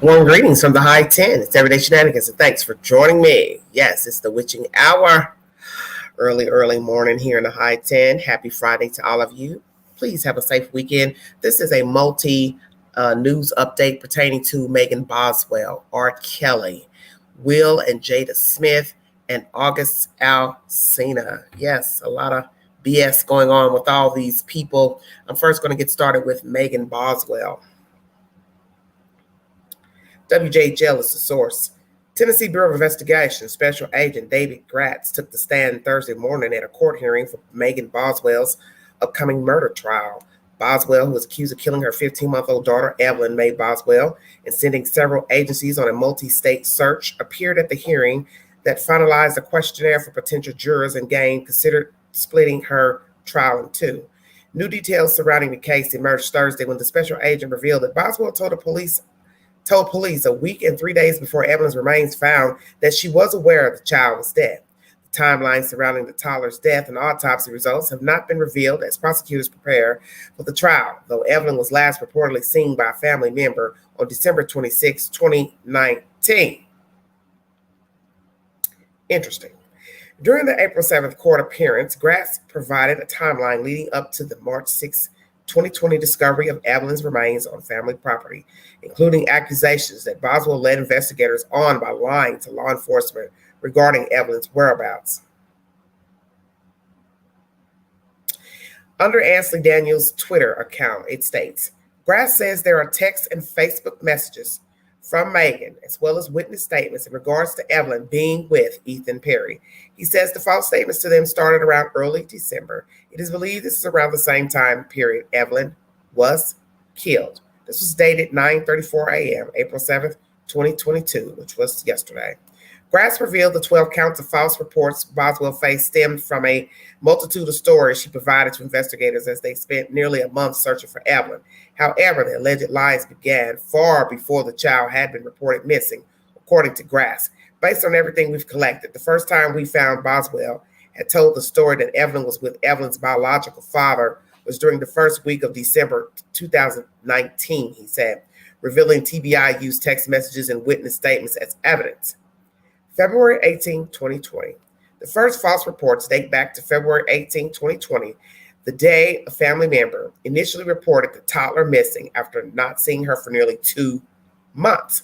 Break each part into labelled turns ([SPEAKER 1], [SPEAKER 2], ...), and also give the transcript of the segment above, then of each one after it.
[SPEAKER 1] Warm greetings from the High 10. It's Everyday Shenanigans, and thanks for joining me. Yes, it's the witching hour. Early morning here in the High 10. Happy Friday to all of you. Please have a safe weekend. This is a news update pertaining to Megan Boswell, R. Kelly, Will and Jada Smith, and August Alsina. Yes, a lot of BS going on with all these people. I'm first going to get started with Megan Boswell. WJGL is the source. Tennessee Bureau of Investigation Special Agent David Gratz took the stand Thursday morning at a court hearing for Megan Boswell's upcoming murder trial. Boswell, who was accused of killing her 15-month-old daughter, Evelyn Mae Boswell, and sending several agencies on a multi-state search, appeared at the hearing that finalized a questionnaire for potential jurors and considered splitting her trial in two. New details surrounding the case emerged Thursday when the special agent revealed that Boswell told police a week and 3 days before Evelyn's remains found that she was aware the child was dead. The timeline surrounding the toddler's death and autopsy results have not been revealed as prosecutors prepare for the trial, though Evelyn was last reportedly seen by a family member on December 26, 2019. Interesting. During the April 7th court appearance, Gratz provided a timeline leading up to the March 6, 2020 discovery of Evelyn's remains on family property, including accusations that Boswell led investigators on by lying to law enforcement regarding Evelyn's whereabouts. Under Ansley Daniels' Twitter account, it states, Gratz says there are text and Facebook messages from Megan, as well as witness statements in regards to Evelyn being with Ethan Perry. He says the false statements to them started around early December. It is believed this is around the same time period Evelyn was killed. This was dated 9:34 a.m., April 7th, 2022, which was yesterday. Gratz revealed the 12 counts of false reports Boswell faced stemmed from a multitude of stories she provided to investigators as they spent nearly a month searching for Evelyn. However, the alleged lies began far before the child had been reported missing, according to Gratz. Based on everything we've collected, the first time we found Boswell had told the story that Evelyn was with Evelyn's biological father was during the first week of December 2019, he said, revealing TBI used text messages and witness statements as evidence. February 18, 2020. The first false reports date back to February 18, 2020, the day a family member initially reported the toddler missing after not seeing her for nearly 2 months.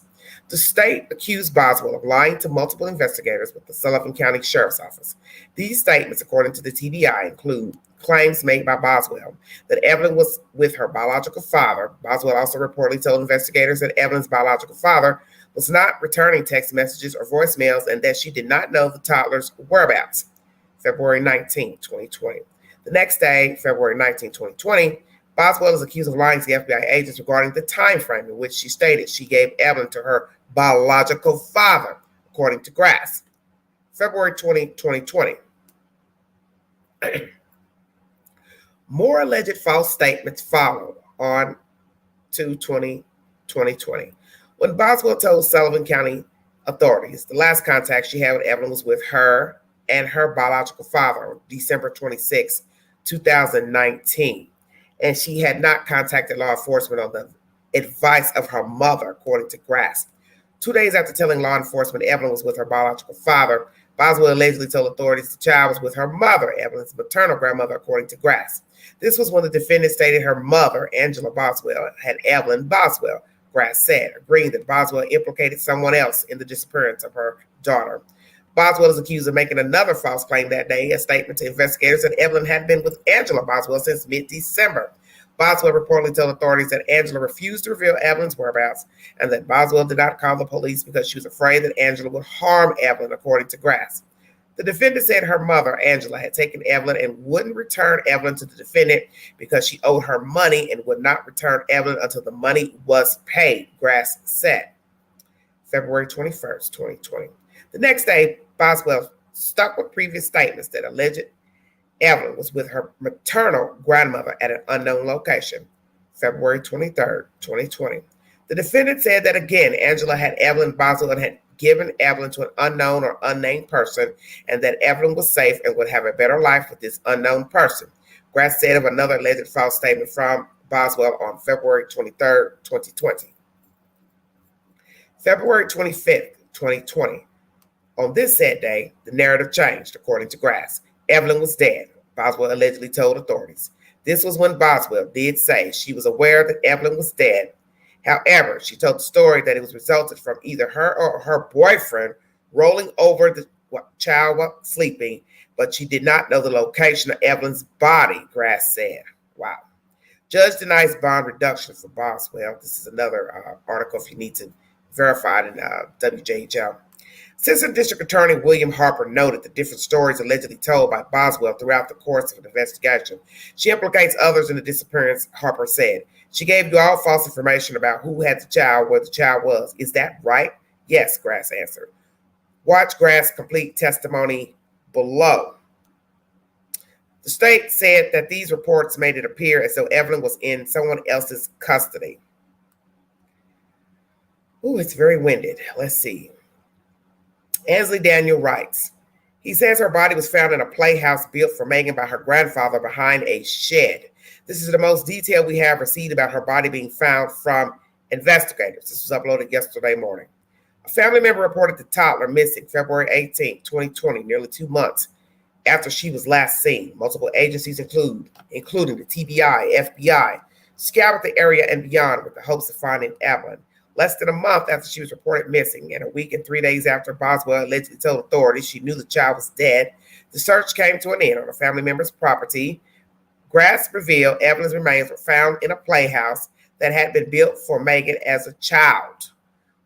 [SPEAKER 1] The state accused Boswell of lying to multiple investigators with the Sullivan County Sheriff's Office. These statements, according to the TBI, include claims made by Boswell that Evelyn was with her biological father. Boswell also reportedly told investigators that Evelyn's biological father was not returning text messages or voicemails and that she did not know the toddler's whereabouts. February 19, 2020. The next day, February 19, 2020, Boswell is accused of lying to the FBI agents regarding the time frame in which she stated she gave Evelyn to her biological father, according to Gratz. February 20, 2020. More alleged false statements followed on 2/20/2020. When Boswell told Sullivan County authorities the last contact she had with Evelyn was with her and her biological father on December 26, 2019, and she had not contacted law enforcement on the advice of her mother, according to Gratz. 2 days after telling law enforcement Evelyn was with her biological father, Boswell allegedly told authorities the child was with her mother, Evelyn's maternal grandmother, according to Gratz. This was when the defendant stated her mother, Angela Boswell, had Evelyn Boswell, Gratz said, agreeing that Boswell implicated someone else in the disappearance of her daughter. Boswell is accused of making another false claim that day, a statement to investigators that Evelyn had been with Angela Boswell since mid-December. Boswell reportedly told authorities that Angela refused to reveal Evelyn's whereabouts and that Boswell did not call the police because she was afraid that Angela would harm Evelyn, according to Gratz. The defendant said her mother, Angela, had taken Evelyn and wouldn't return Evelyn to the defendant because she owed her money and would not return Evelyn until the money was paid, Gratz said. February 21st, 2020. The next day, Boswell stuck with previous statements that alleged Evelyn was with her maternal grandmother at an unknown location. February 23rd, 2020. The defendant said that again, Angela had Evelyn Boswell and had given Evelyn to an unknown or unnamed person, and that Evelyn was safe and would have a better life with this unknown person. Gratz said of another alleged false statement from Boswell on February 23rd, 2020. February 25th, 2020. On this sad day, the narrative changed, according to Grass. Evelyn was dead, Boswell allegedly told authorities. This was when Boswell did say she was aware that Evelyn was dead. However, she told the story that it was resulted from either her or her boyfriend rolling over the child while sleeping, but she did not know the location of Evelyn's body, Grass said. Wow. Judge denies bond reduction for Boswell. This is another article if you need to verify it in WJHL. Assistant District Attorney William Harper noted the different stories allegedly told by Boswell throughout the course of an investigation. She implicates others in the disappearance, Harper said. She gave you all false information about who had the child, where the child was. Is that right? Yes, Grass answered. Watch Grass' complete testimony below. The state said that these reports made it appear as though Evelyn was in someone else's custody. Ooh, it's very winded. Let's see. Ansley Daniel writes, he says her body was found in a playhouse built for Megan by her grandfather behind a shed. This is the most detail we have received about her body being found from investigators. This was uploaded yesterday morning. A family member reported the toddler missing February 18, 2020, nearly 2 months after she was last seen. Multiple agencies, including the TBI, FBI, scoured the area and beyond with the hopes of finding Evelyn. Less than a month after she was reported missing, and a week and 3 days after Boswell allegedly told authorities she knew the child was dead, the search came to an end on a family member's property. Grass revealed Evelyn's remains were found in a playhouse that had been built for Megan as a child.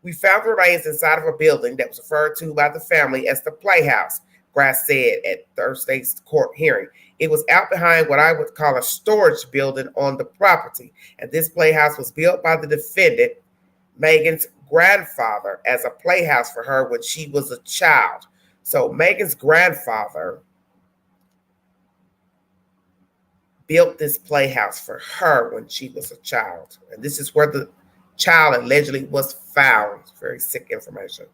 [SPEAKER 1] We found the remains inside of a building that was referred to by the family as the playhouse, Grass said at Thursday's court hearing. It was out behind what I would call a storage building on the property, and this playhouse was built by the defendant, Megan's grandfather, as a playhouse for her when she was a child. So Megan's grandfather built this playhouse for her when she was a child. And this is where the child allegedly was found. Very sick information.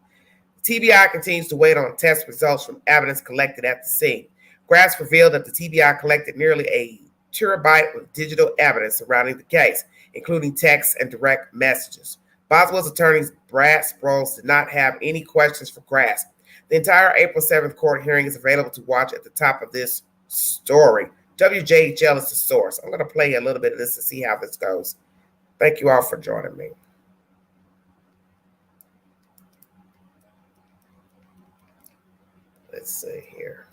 [SPEAKER 1] TBI continues to wait on test results from evidence collected at the scene. Grass revealed that the TBI collected nearly a terabyte of digital evidence surrounding the case, including texts and direct messages. Boswell's attorney, Brad Sproles, did not have any questions for Grass. The entire April 7th court hearing is available to watch at the top of this story. WJHL is the source. I'm going to play a little bit of this to see how this goes. Thank you all for joining me. Let's see here.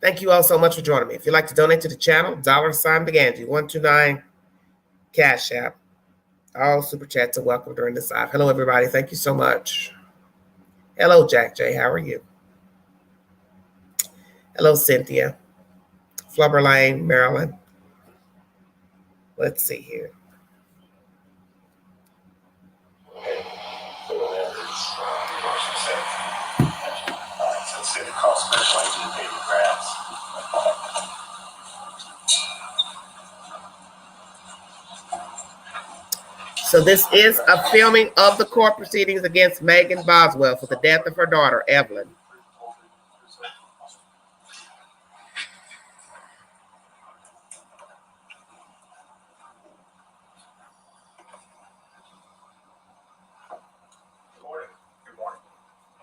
[SPEAKER 1] Thank you all so much for joining me. If you'd like to donate to the channel, $BeGanji 129 Cash App. All super chats are welcome during this live. Hello, everybody. Thank you so much. Hello, Jack J. How are you? Hello, Cynthia. Flubber Lane, Maryland. Let's see here. So this is a filming of the court proceedings against Megan Boswell for the death of her daughter, Evelyn.
[SPEAKER 2] Good morning.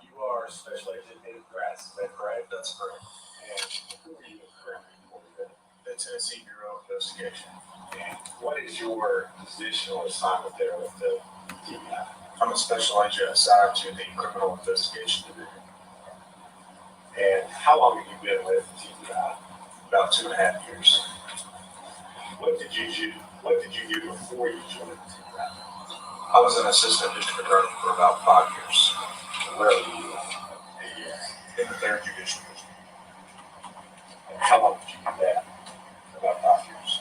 [SPEAKER 2] You are Special Agent David Grass, is that correct? That's correct. And who are you currently for the Tennessee Bureau of Investigation? And what is your position or assignment there with the TBI? I'm a special agent assigned to the Criminal Investigation Division. And how long have you been with TBI? About 2.5 years. What did you do before you joined TBI? I was an assistant district attorney for about 5 years. Where were you? In the third judicial district. And how long did you do that? About 5 years.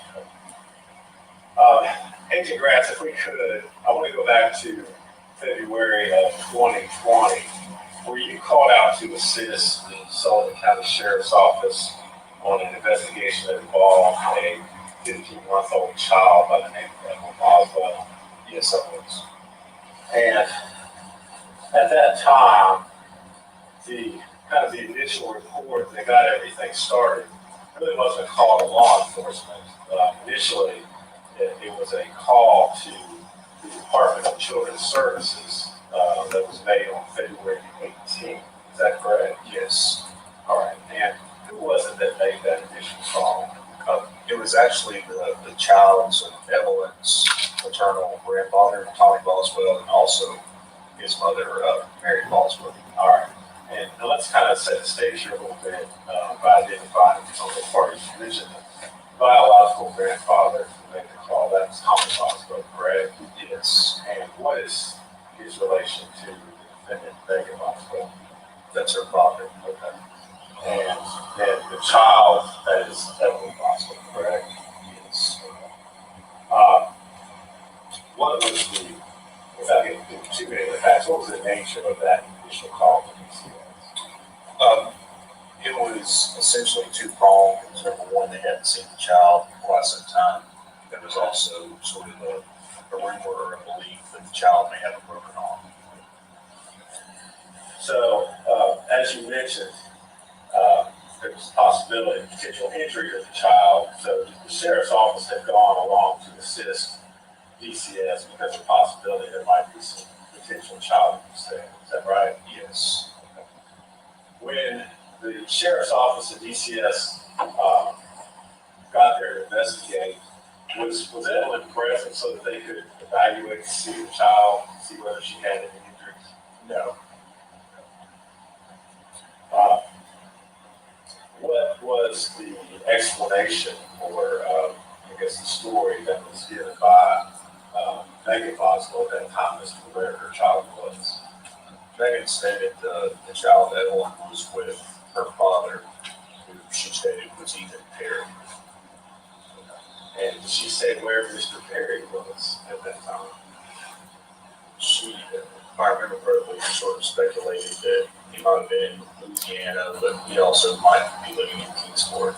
[SPEAKER 2] Agent Grass, if we could, I want to go back to February of 2020, where you called out to assist the Sullivan County Sheriff's Office on an investigation that involved a 15-month-old child by the name of Evelyn Boswell. Yes, I was. And at that time, the initial report that got everything started really wasn't called to law enforcement. Initially, call to the Department of Children's Services that was made on February 18th. Is that correct? Yes. All right. And who was it that made that initial call? It was actually the child's Evelyn's maternal grandfather, Tommy Boswell, and also his mother, Mary Boswell. All right. And now let's kind of set the stage here a little bit by identifying some of the parties. You mentioned the biological grandfather who made the call. That was Tommy Boswell, correct? Yes. And what is his relation to the defendant, Megan Boswell? That's her father. Okay. And then the child, that is Evelyn Boswell, correct? Yes. What was the, without getting too many of the facts, what was the nature of that initial call to DCS? It was essentially two-pronged. It was number one, they hadn't seen the child in quite some time. There was also sort of a rumor or a belief that the child may have a broken arm. So, as you mentioned, there was a possibility of potential injury to the child. So the sheriff's office had gone along to assist DCS because of the possibility there might be some potential child abuse there. Is that right? Yes. When the sheriff's office at DCS got there to investigate, was Evelyn present so that they could evaluate to see the child, see whether she had any injuries? No. What was the explanation or, I guess, the story that was given by Megan Boswell at that time as to where her child was? Megan stated the child Evelyn was with her father, who she stated was Ethan Perry. And she said where Mr. Perry was at that time. She, if I remember correctly, sort of speculated that he might have been in Louisiana, but he also might be living in Kingsport.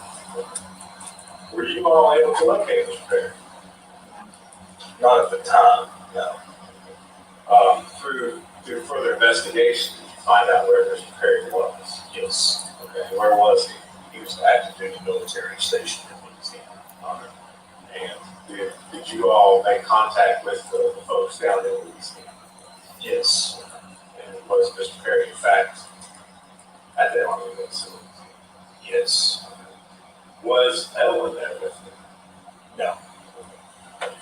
[SPEAKER 2] Were you all able to locate Mr. Perry? Not at the time, no. Through further investigation, did you find out where Mr. Perry was? Yes. Okay, where was he? He was active duty military stationed in Louisiana. And did you all make contact with the folks down in Louisiana? Yes. And was Mr. Perry, in fact, at that Army facility? Yes. Was Evelyn there with him? No.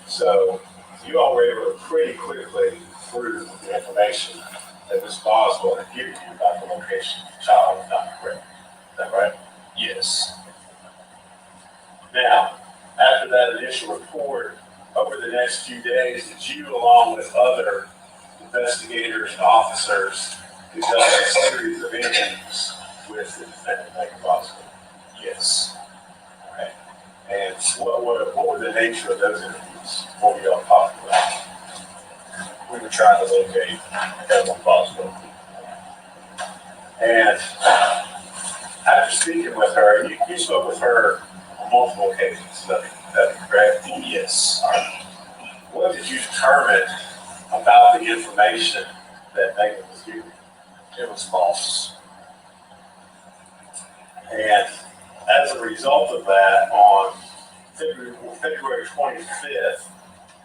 [SPEAKER 2] So you all were able to pretty quickly prove the information that Ms. Boswell had given you about the location of the child was not correct. Is that right? Yes. Now, after that initial report, over the next few days, did you, along with other investigators and officers, conduct a series of interviews with the defendant, Megan Boswell? Yes. All right. And what were the nature of those interviews? What were y'all talking about? We were trying to locate Evelyn Boswell. And after speaking with her, you spoke with her on multiple occasions. Is that correct? Yes. All right. What did you determine about the information that Megan was giving? It was false. And as a result of that, on February 25th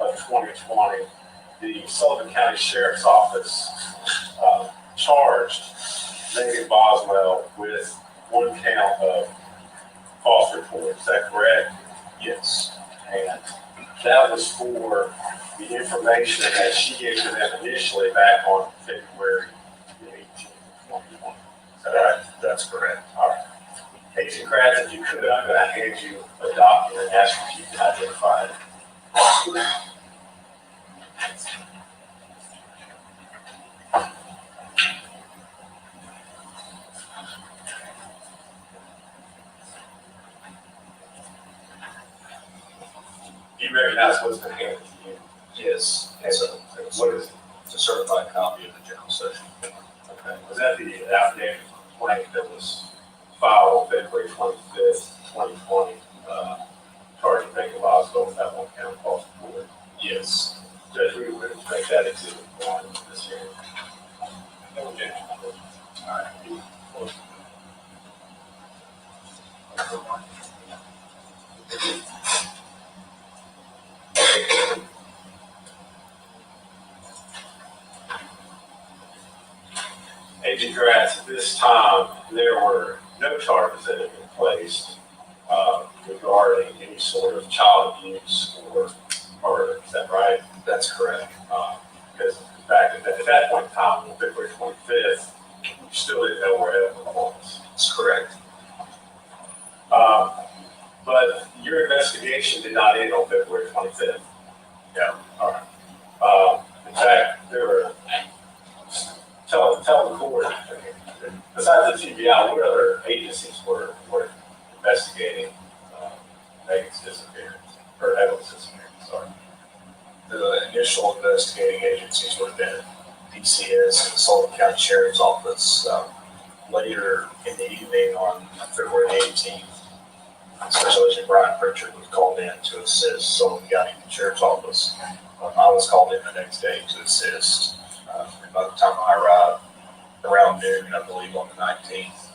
[SPEAKER 2] of 2020, the Sullivan County Sheriff's Office charged Megan Boswell with one count of false report. Is that correct? Yes. And that was for the information that she gave to them initially back on February 18th, 2020. Is that right? That's correct. All right. Agent Kratz, if you could, I'm going to hand you a document and ask if you can identify it. You recognize what's been handed to you? Yes. And so, what is it? It's a certified copy of the general session. Okay. Was that the affidavit complaint that was filed on February 25th, 2020, charging Megan Boswell with that one count of false report? Yes. Judge, we would make that exhibit one this hearing. Okay. All right. Congrats. At this time, there were no charges that had been placed regarding any sort of child abuse or murder. Is that right? That's correct. Because in fact, at that point in time, on February 25th, you still didn't know where Evelyn was. That's correct. Um, but your investigation did not end on February 25th. Yeah. All right. In fact, there were tell the court. Besides the TBI, what other agencies were investigating Megan's disappearance or Evelyn's disappearance? Sorry. The initial investigating agencies would have been DCS and the Sullivan County Sheriff's Office. Later in the evening on February 18th, Special Agent Brian Pritchard was called in to assist Sullivan County Sheriff's Office. I was called in the next day to assist. And by the time I arrived, around noon, I believe on the 19th,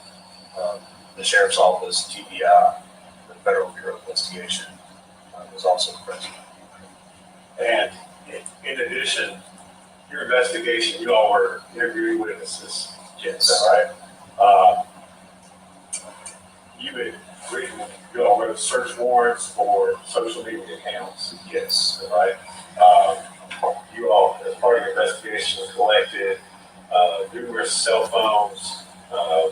[SPEAKER 2] the Sheriff's Office, TBI, the Federal Bureau of Investigation, was also present. And in addition, your investigation, you all were interviewing witnesses. Yes. Is that right? You all wrote search warrants for social media accounts. Yes. Is that right? You all, as part of your investigation, collected numerous cell phones,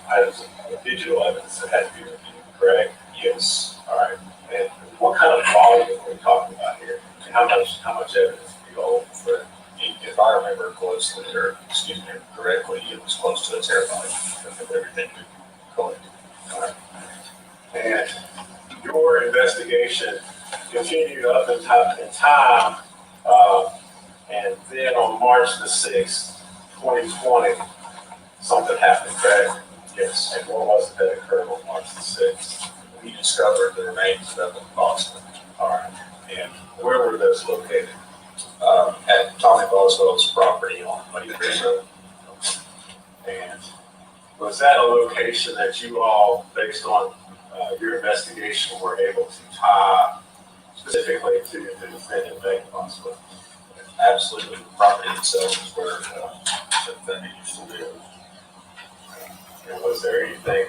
[SPEAKER 2] items of digital evidence that had to be reviewed, correct? Yes. All right. And what kind of volume are we talking about here? And how much evidence do you all for? If I remember closely, or excuse me, correctly, it was close to a terabyte of everything we collected. All right. And your investigation continued up in time, and then on March the 6th, 2020, something happened, correct? Yes. And what was it that occurred on March the 6th? We discovered the remains of Evelyn Boswell. All right. And where were those located? At Tommy Boswell's property on Muddy Creek Road. And was that a location that you all, based on your investigation, were able to tie specifically to the defendant, Megan Boswell? Absolutely. The property itself is where the defendant used to live. And was there anything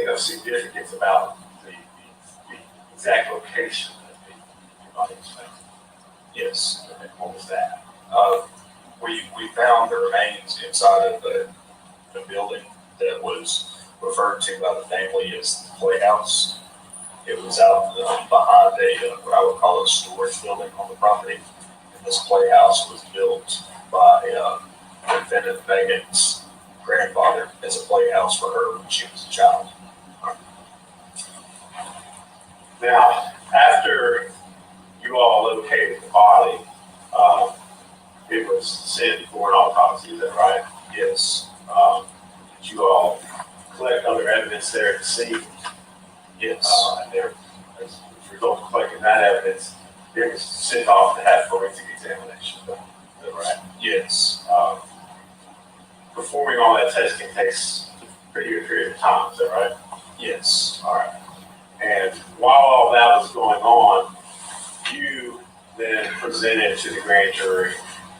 [SPEAKER 2] of significance about the exact location that the body was found? Yes. And what was that? We found the remains inside of the building that was referred to by the family as the Playhouse. It was out behind what I would call a storage building on the property. And this Playhouse was built by defendant Megan's grandfather as a playhouse for her when she was a child. Now, after you all located the body, it was sent for an autopsy, is that right? Yes. Did you all collect other evidence there at the scene? Yes. And there, as a result of collecting that evidence, it was sent off to have forensic examination. Is that right? Yes. Performing all that testing takes a pretty good period of time, is that right? Yes. All right. And while all that was going on, you then presented to the grand jury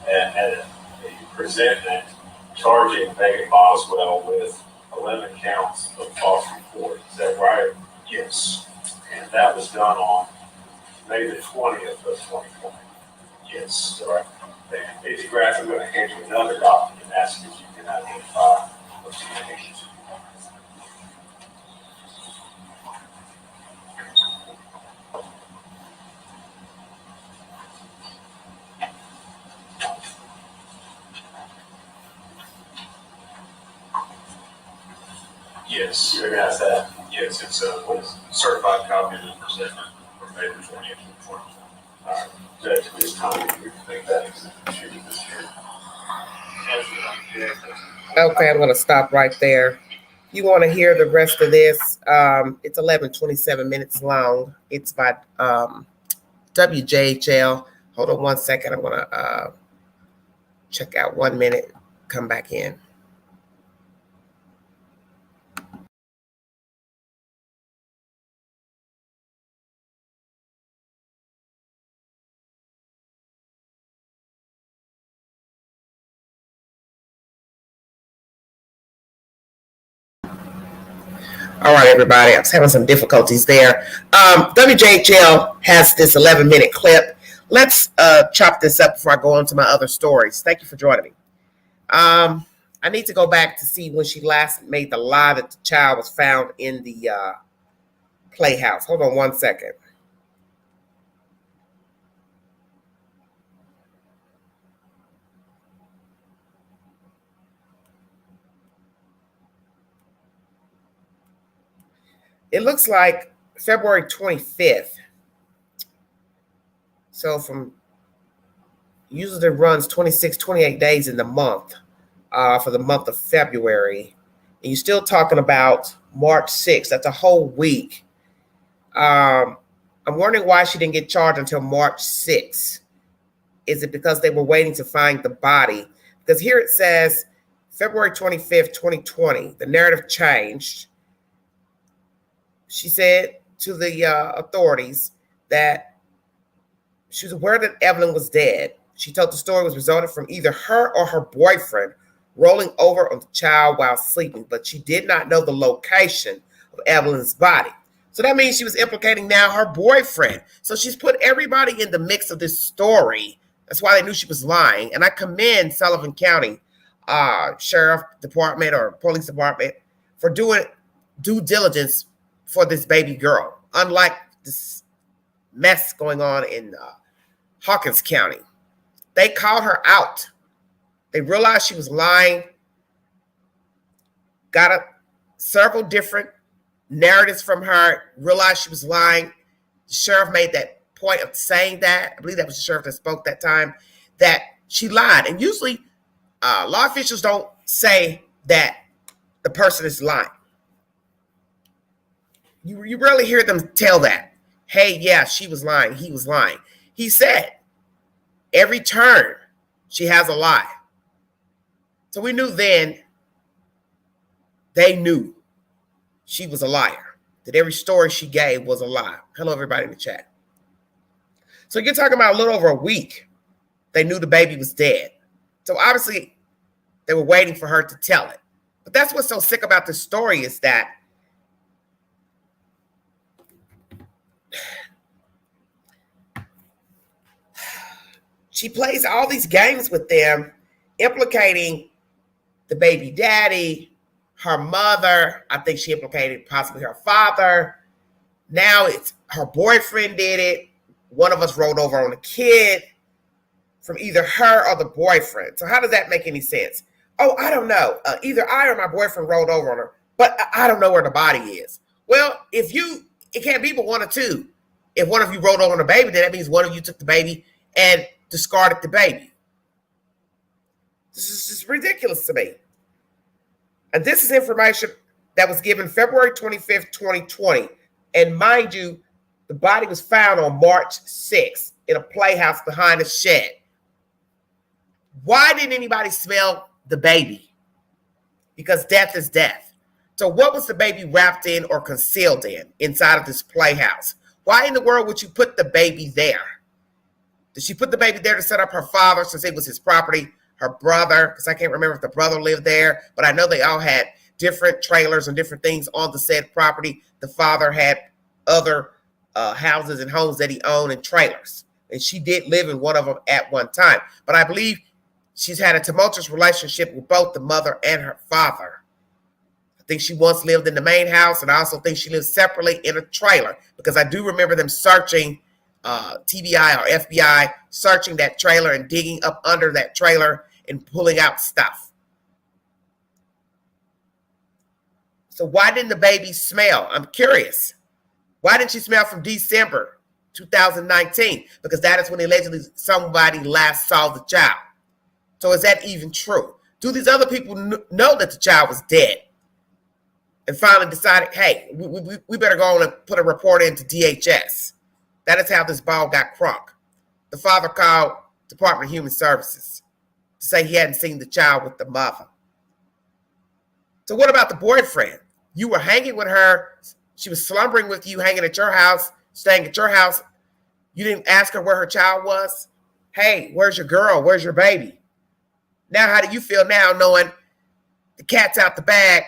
[SPEAKER 2] a presentment charging Megan Boswell with 11 counts of false report. Is that right? Yes. And that was done on May the 20th of 2020. Yes. Is that right? And Agent Graff, I'm going to hand you another document and ask if you can identify what you think. Yes. You recognize that? Yes, it's a certified copy of the presentment from May the 20th of 2020. All right. Judge, at this time, we think that exhibit should be this year.
[SPEAKER 1] Okay, I'm going to stop right there. You want to hear the rest of this? It's 11:27 minutes long. It's by WJHL. Hold on one second. I'm going to check out 1 minute, come back in. All right, everybody. I was having some difficulties there. WJHL has this 11-minute clip. Let's chop this up before I go on to my other stories. Thank you for joining me. I need to go back to see when she last made the lie that the child was found in the playhouse. Hold on one second. It looks like February 25th. So from usually it runs 26, 28 days in the month for the month of February. And you're still talking about March 6th. That's a whole week. I'm wondering why she didn't get charged until March 6th. Is it because they were waiting to find the body? Because here it says February 25th, 2020, the narrative changed. She said to the authorities that she was aware that Evelyn was dead. She told the story was resulted from either her or her boyfriend rolling over on the child while sleeping, but she did not know the location of Evelyn's body. So that means she was implicating now her boyfriend. So she's put everybody in the mix of this story. That's why they knew she was lying. And I commend Sullivan County Sheriff Department or Police Department for doing due diligence for this baby girl, unlike this mess going on in Hawkins County. They called her out. They realized she was lying, got several different narratives from her, realized she was lying. The sheriff made that point of saying that. I believe that was the sheriff that spoke that time, that she lied. And usually law officials don't say that the person is lying. You rarely hear them tell that. Hey, yeah, she was lying. He was lying. He said, every turn, she has a lie. So we knew then, they knew she was a liar, that every story she gave was a lie. Hello, everybody in the chat. So you're talking about a little over a week, they knew the baby was dead. So obviously, they were waiting for her to tell it. But that's what's so sick about this story is that she plays all these games with them, implicating the baby daddy, her mother. I think she implicated possibly her father. Now it's her boyfriend did it. One of us rolled over on a kid from either her or the boyfriend. So how does that make any sense? Oh, I don't know. Either I or my boyfriend rolled over on her, but I don't know where the body is. Well, it can't be but one or two. If one of you rolled over on the baby, then that means one of you took the baby and discarded the baby. This is just ridiculous to me. And this is information that was given February 25th, 2020. And mind you, the body was found on March 6th in a playhouse behind a shed. Why didn't anybody smell the baby? Because death is death. So what was the baby wrapped in or concealed in inside of this playhouse? Why in the world would you put the baby there? Did she put the baby there to set up her father since it was his property, her brother, because I can't remember if the brother lived there, but I know they all had different trailers and different things on the said property. The father had other houses and homes that he owned and trailers, and she did live in one of them at one time. But I believe she's had a tumultuous relationship with both the mother and her father. I think she once lived in the main house, and I also think she lived separately in a trailer, because I do remember them searching TBI or FBI searching that trailer and digging up under that trailer and pulling out stuff. So why didn't the baby smell? I'm curious. Why didn't she smell from December 2019? Because that is when allegedly somebody last saw the child. So is that even true? Do these other people know that the child was dead and finally decided, hey, we better go on and put a report into DHS? That is how this ball got crunk. The father called Department of Human Services to say he hadn't seen the child with the mother. So what about the boyfriend? You were hanging with her. She was slumbering with you, hanging at your house, staying at your house. You didn't ask her where her child was. Hey, where's your girl? Where's your baby? Now, how do you feel now knowing the cat's out the bag?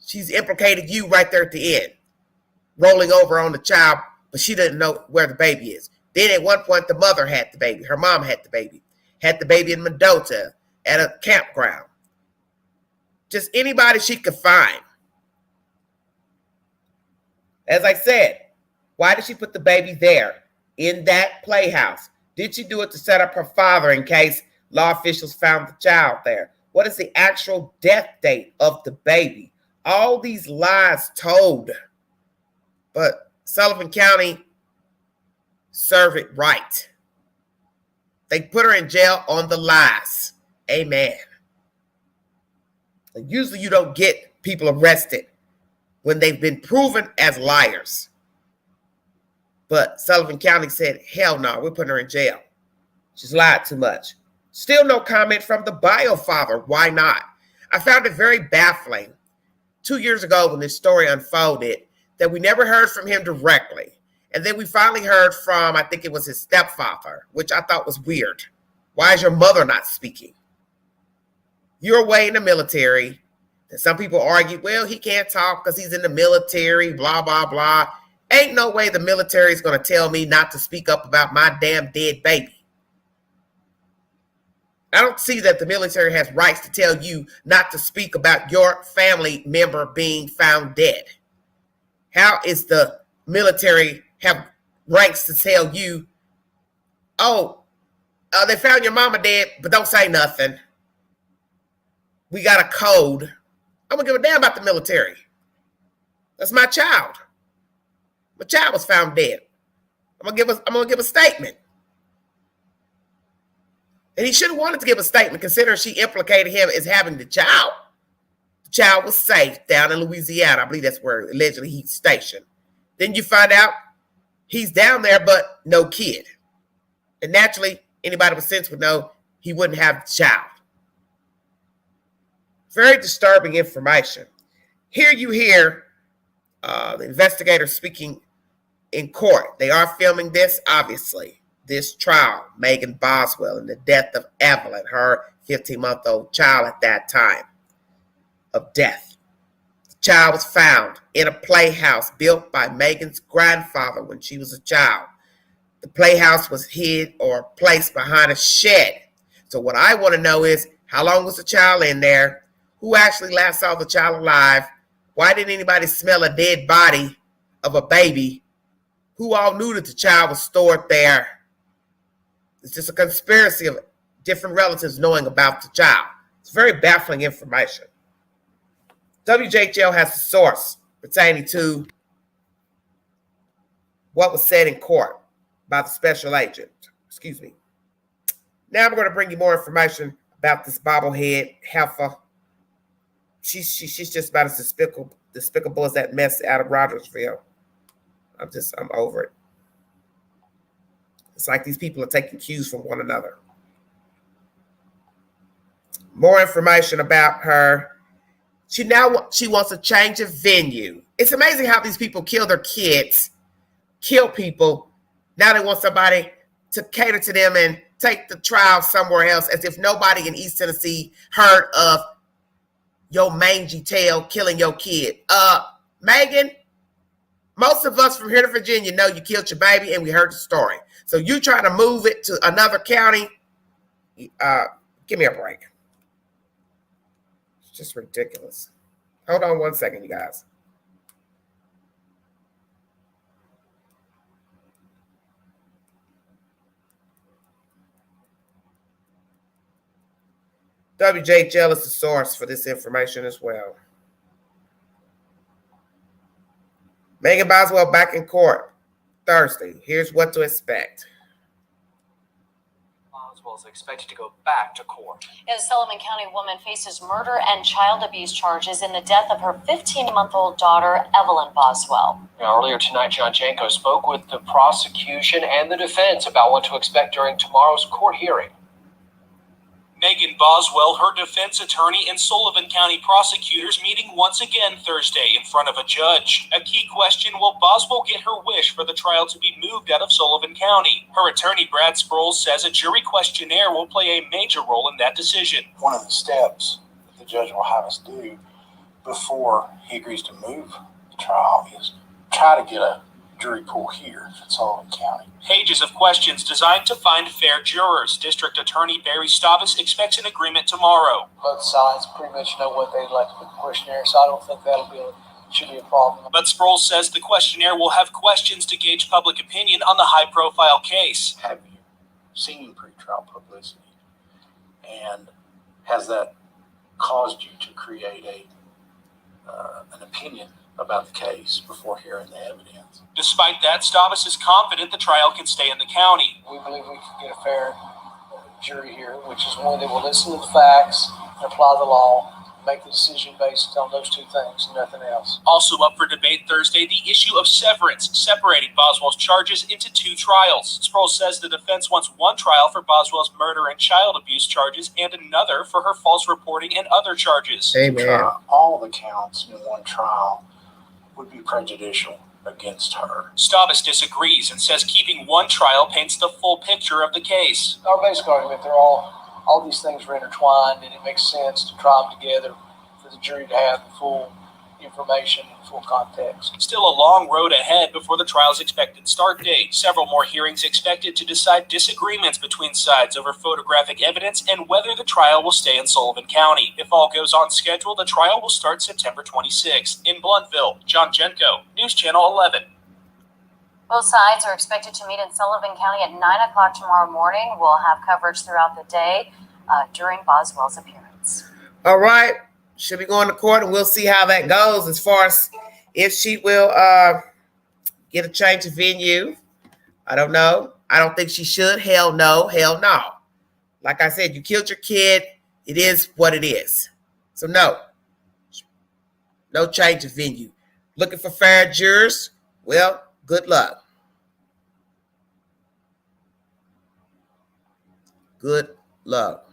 [SPEAKER 1] She's implicated you right there at the end, rolling over on the child, but she didn't know where the baby is. Then at one point, the mother had the baby. Her mom had the baby in Mendota at a campground. Just anybody she could find. As I said, why did she put the baby there in that playhouse? Did she do it to set up her father in case law officials found the child there? What is the actual death date of the baby? All these lies told. But Sullivan County served it right. They put her in jail on the lies. Amen. And usually you don't get people arrested when they've been proven as liars. But Sullivan County said, hell no, we're putting her in jail. She's lied too much. Still no comment from the bio father. Why not? I found it very baffling 2 years ago when this story unfolded that we never heard from him directly. And then we finally heard from, I think it was his stepfather, which I thought was weird. Why is your mother not speaking? You're away in the military. And some people argue, well, he can't talk because he's in the military, blah, blah, blah. Ain't no way the military is going to tell me not to speak up about my damn dead baby. I don't see that the military has rights to tell you not to speak about your family member being found dead. How is the military have rights to tell you, they found your mama dead, but don't say nothing. We got a code. I'm going to give a damn about the military. That's my child. My child was found dead. I'm gonna give a statement. And he should have wanted to give a statement considering she implicated him as having the child. The child was safe down in Louisiana. I believe that's where allegedly he's stationed. Then you find out he's down there, but no kid. And naturally, anybody with sense would know he wouldn't have the child. Very disturbing information. Here you hear the investigator speaking in court. They are filming this, obviously. This trial, Megan Boswell, and the death of Evelyn, her 15-month-old child at that time of death. The child was found in a playhouse built by Megan's grandfather when she was a child. The playhouse was hid or placed behind a shed. So what I want to know is, how long was the child in there? Who actually last saw the child alive? Why didn't anybody smell a dead body of a baby? Who all knew that the child was stored there? It's just a conspiracy of different relatives knowing about the child. It's very baffling information. WJHL has a source pertaining to what was said in court by the special agent. Excuse me. Now I'm going to bring you more information about this bobblehead heifer. She's just about as despicable as that mess out of Rogersville. I'm over it. It's like these people are taking cues from one another. More information about her. She wants a change of venue. It's amazing how these people kill their kids, kill people. Now they want somebody to cater to them and take the trial somewhere else, as if nobody in East Tennessee heard of your mangy tail killing your kid. Megan, most of us from here to Virginia know you killed your baby, and we heard the story. So you trying to move it to another county? Give me a break. It's just ridiculous. Hold on one second, you guys. WJHL is the source for this information as well. Megan Boswell back in court Thursday. Here's what to expect.
[SPEAKER 3] Boswell is expected to go back to court.
[SPEAKER 4] A Sullivan County woman faces murder and child abuse charges in the death of her 15-month-old daughter, Evelyn Boswell.
[SPEAKER 3] Now, earlier tonight, John Janko spoke with the prosecution and the defense about what to expect during tomorrow's court hearing.
[SPEAKER 5] Megan Boswell, her defense attorney, and Sullivan County prosecutors meeting once again Thursday in front of a judge. A key question, will Boswell get her wish for the trial to be moved out of Sullivan County? Her attorney, Brad Sproul, says a jury questionnaire will play a major role in that decision.
[SPEAKER 2] One of the steps that the judge will have us do before he agrees to move the trial is try to get a jury pool here in Sullivan County.
[SPEAKER 5] Pages of questions designed to find fair jurors. District Attorney Barry Stavis expects an agreement tomorrow.
[SPEAKER 6] Both sides pretty much know what they'd like to put in the questionnaire, so I don't think should be a problem.
[SPEAKER 5] But Sproul says the questionnaire will have questions to gauge public opinion on the high-profile case.
[SPEAKER 2] Have you seen pretrial publicity? And has that caused you to create an opinion about the case before hearing the evidence?
[SPEAKER 5] Despite that, Stavis is confident the trial can stay in the county.
[SPEAKER 6] We believe we can get a fair jury here, which is one that will listen to the facts and apply the law, make the decision based on those two things and nothing else.
[SPEAKER 5] Also up for debate Thursday, the issue of severance, separating Boswell's charges into two trials. Sproul says the defense wants one trial for Boswell's murder and child abuse charges and another for her false reporting and other charges.
[SPEAKER 1] Amen.
[SPEAKER 2] All the counts in one trial would be prejudicial against her.
[SPEAKER 5] Stavis disagrees and says keeping one trial paints the full picture of the case.
[SPEAKER 6] Our basic argument, all these things are intertwined, and it makes sense to try them together for the jury to have the full information and full context.
[SPEAKER 5] Still a long road ahead before the trial's expected start date. Several more hearings expected to decide disagreements between sides over photographic evidence and whether the trial will stay in Sullivan County. If all goes on schedule, the trial will start September 26th. In Blountville, John Jenko, News Channel 11.
[SPEAKER 4] Both sides are expected to meet in Sullivan County at 9 o'clock tomorrow morning. We'll have coverage throughout the day during Boswell's appearance.
[SPEAKER 1] All right. She'll be going to court, and we'll see how that goes as far as if she will get a change of venue. I don't know. I don't think she should. Hell no. Hell no. Like I said, you killed your kid. It is what it is. So no. No change of venue. Looking for fair jurors? Well, good luck. Good luck.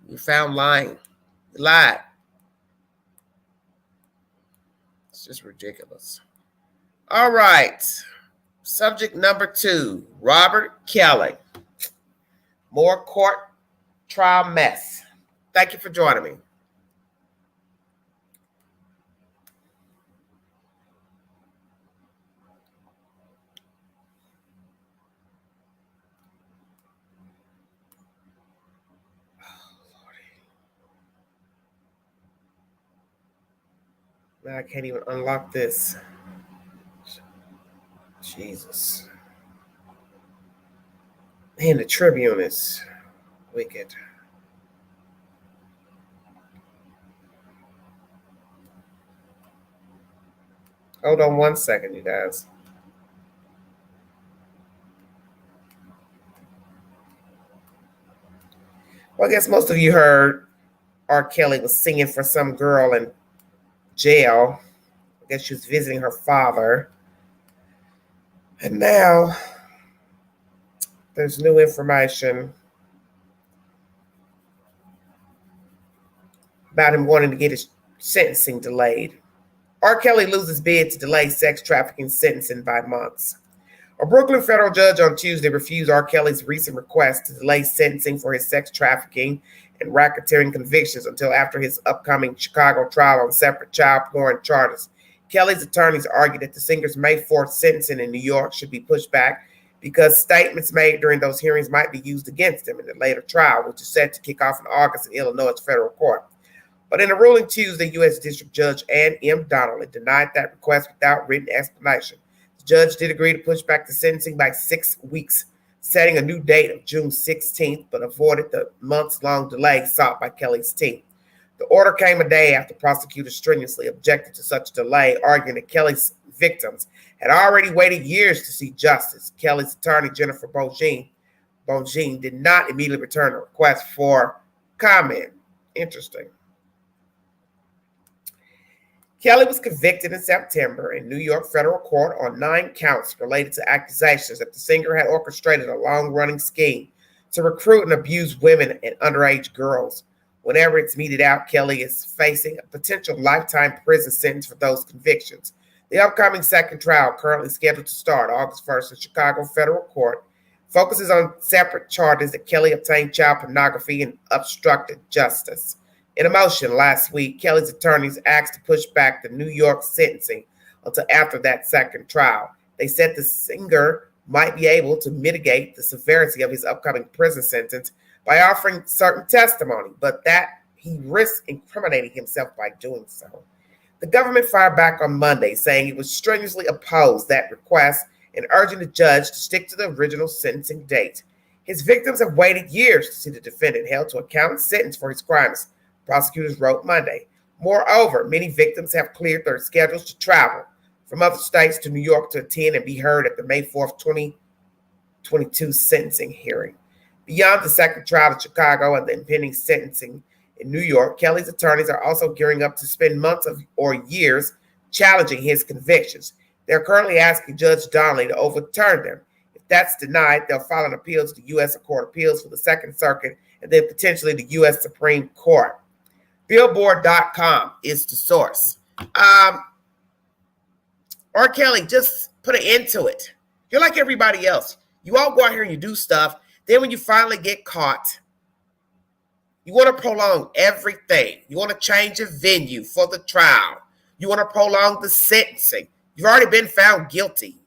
[SPEAKER 1] You found lying. You lied. It's just ridiculous. All right. Subject number 2, Robert Kelly. More court trial mess. Thank you for joining me. Now I can't even unlock this. Jesus. Man, the Tribune is wicked. Hold on one second, you guys. Well, I guess most of you heard R. Kelly was singing for some girl in jail. I guess she was visiting her father. And now there's new information about him wanting to get his sentencing delayed. R. Kelly loses bid to delay sex trafficking sentencing by months. A Brooklyn federal judge on Tuesday refused R. Kelly's recent request to delay sentencing for his sex trafficking and racketeering convictions until after his upcoming Chicago trial on separate child porn charges. Kelly's attorneys argued that the singer's May 4th sentencing in New York should be pushed back because statements made during those hearings might be used against him in the later trial, which is set to kick off in August in Illinois' federal court. But in a ruling Tuesday, U.S. District Judge Ann M. Donnelly denied that request without written explanation. The judge did agree to push back the sentencing by 6 weeks, setting a new date of June 16th, but avoided the months-long delay sought by Kelly's team. The order came a day after prosecutors strenuously objected to such delay, arguing that Kelly's victims had already waited years to see justice. Kelly's attorney, Jennifer Bongine, did not immediately return a request for comment. Interesting. Kelly was convicted in September in New York federal court on 9 counts related to accusations that the singer had orchestrated a long-running scheme to recruit and abuse women and underage girls. Whenever it's meted out, Kelly is facing a potential lifetime prison sentence for those convictions. The upcoming second trial, currently scheduled to start August 1st in Chicago federal court, focuses on separate charges that Kelly obtained child pornography and obstructed justice. In a motion last week, Kelly's attorneys asked to push back the New York sentencing until after that second trial. They said the singer might be able to mitigate the severity of his upcoming prison sentence by offering certain testimony, but that he risks incriminating himself by doing so. The government fired back on Monday, saying it would strenuously oppose that request and urging the judge to stick to the original sentencing date. His victims have waited years to see the defendant held to account and sentenced for his crimes, prosecutors wrote Monday. Moreover, many victims have cleared their schedules to travel from other states to New York to attend and be heard at the May 4th, 2022 sentencing hearing. Beyond the second trial in Chicago and the impending sentencing in New York, Kelly's attorneys are also gearing up to spend months or years challenging his convictions. They're currently asking Judge Donnelly to overturn them. If that's denied, they'll file an appeal to the U.S. Court of Appeals for the Second Circuit and then potentially the U.S. Supreme Court. Billboard.com is the source. R. Kelly, just put an end to it. You're like everybody else. You all go out here and you do stuff. Then when you finally get caught, you want to prolong everything. You want to change a venue for the trial. You want to prolong the sentencing. You've already been found guilty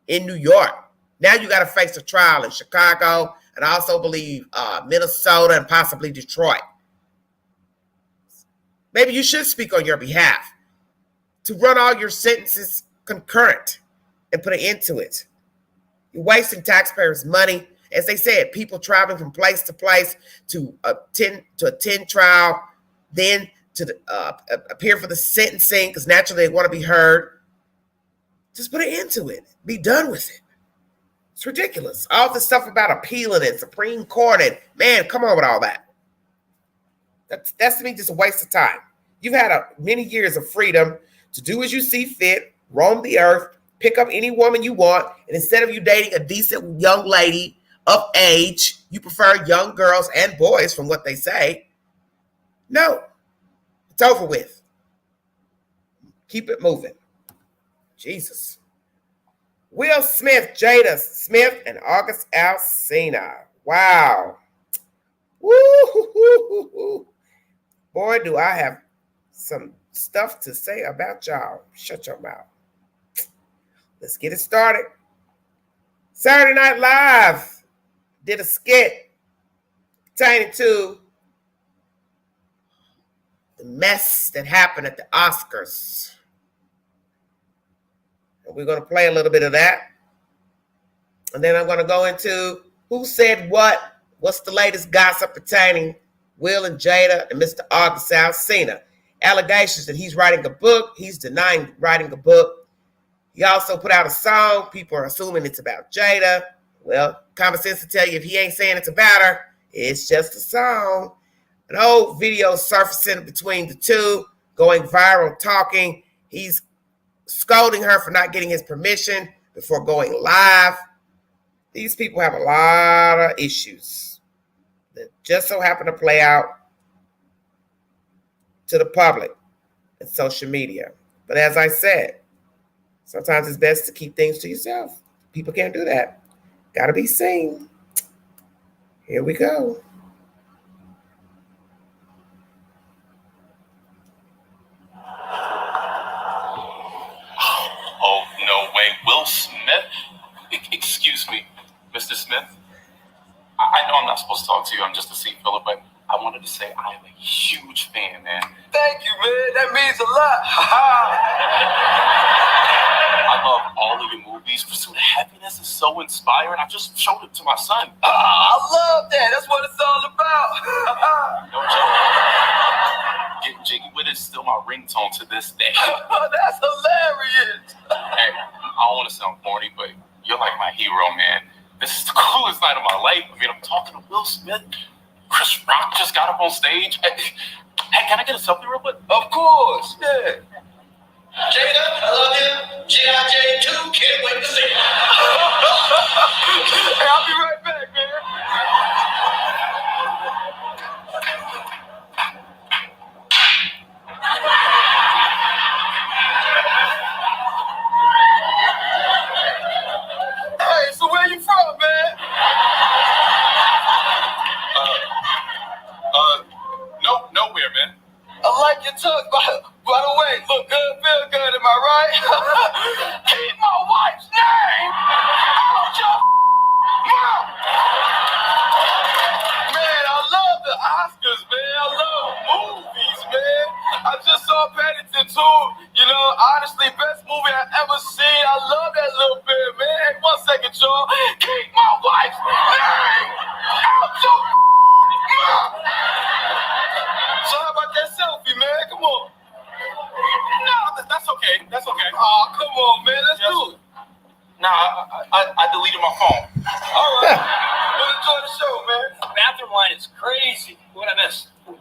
[SPEAKER 1] in New York. Now you got to face a trial in Chicago and I also believe Minnesota and possibly Detroit. Maybe you should speak on your behalf to run all your sentences concurrent and put an end to it. You're wasting taxpayers' money. As they said, people traveling from place to place to attend trial, then to appear for the sentencing because naturally they want to be heard. Just put an end to it. Be done with it. It's ridiculous. All this stuff about appealing and Supreme Court and, man, come on with all that. That's to me just a waste of time. You've had many years of freedom to do as you see fit, roam the earth, pick up any woman you want, and instead of you dating a decent young lady of age, you prefer young girls and boys from what they say. No, it's over with. Keep it moving. Jesus. Will Smith, Jada Smith, and August Alsina. Wow. Woo-hoo-hoo-hoo-hoo. Boy, do I have some stuff to say about y'all. Shut your mouth. Let's get it started. Saturday Night Live did a skit pertaining to the mess that happened at the Oscars. And we're going to play a little bit of that. And then I'm going to go into who said what, what's the latest gossip pertaining Will and Jada and Mr. August Alsina. Allegations that he's writing a book. He's denying writing a book. He also put out a song. People are assuming it's about Jada. Well, common sense will tell you if he ain't saying it's about her, it's just a song. An old video surfacing between the two, going viral, talking. He's scolding her for not getting his permission before going live. These people have a lot of issues that just so happen to play out to the public and social media. But as I said, sometimes it's best to keep things to yourself. People can't do that. Got to be seen. Here we go.
[SPEAKER 7] Oh, no way. Will Smith? Excuse me, Mr. Smith? I know I'm not supposed to talk to you. I'm just a seat filler, but I wanted to say I am a huge fan, man.
[SPEAKER 8] Thank you, man. That means a lot.
[SPEAKER 7] I love all of your movies. Pursuit of Happiness is so inspiring. I just showed it to my son.
[SPEAKER 8] I love that. That's what it's all about.
[SPEAKER 7] No joke. Getting jiggy with it is still my ringtone to this day.
[SPEAKER 8] That's hilarious.
[SPEAKER 7] Hey, I don't want to sound corny, but you're like my hero, man. This is the coolest night of my life. I mean, I'm talking to Will Smith. Chris Rock just got up on stage. Hey, can I get a selfie real quick?
[SPEAKER 8] Of course, yeah.
[SPEAKER 9] Jada, I love you. G.I. Jane 2, can't wait to see you.
[SPEAKER 8] Hey, I'll be right back, man. Hey, so where you from, man?
[SPEAKER 7] Nope, nowhere, man.
[SPEAKER 8] I like your tuck, by the way. Look good, feel good, am I right? Keep my wife's name out your mouth. Man, I love the Oscars, man. I love movies, man. I just saw Paddington 2. You know, honestly, best movie I ever seen. I love that little bit, man. Hey, 1 second, y'all. Keep my wife's name out your mouth. So how about that selfie, man? Come on.
[SPEAKER 7] No, that's okay. That's okay.
[SPEAKER 8] Oh, come on, man. Let's do it.
[SPEAKER 7] Nah, I deleted my phone.
[SPEAKER 8] All right. Well, enjoy the show, man.
[SPEAKER 10] Bathroom line is crazy. What I miss? Oh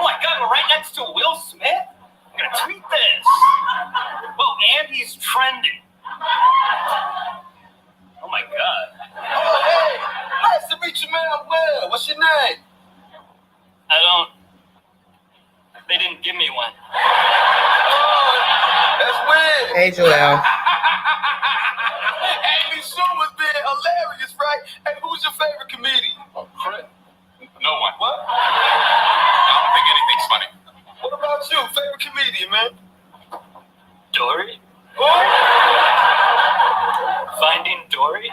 [SPEAKER 10] my God, we're right next to Will Smith. I'm gonna tweet this. Well, and he's trending. Oh my God.
[SPEAKER 8] Oh, hey. Nice to meet you, man. I'm Will. What's your name?
[SPEAKER 10] They didn't give me one.
[SPEAKER 8] Oh, that's weird.
[SPEAKER 1] Hey, Joel.
[SPEAKER 8] Amy Schumer's being hilarious, right? Hey, who's your favorite comedian?
[SPEAKER 7] Oh, Chris. No one.
[SPEAKER 8] What?
[SPEAKER 7] I don't think anything's funny.
[SPEAKER 8] What about you? Favorite comedian, man?
[SPEAKER 10] Dory?
[SPEAKER 8] Who?
[SPEAKER 10] Finding Dory?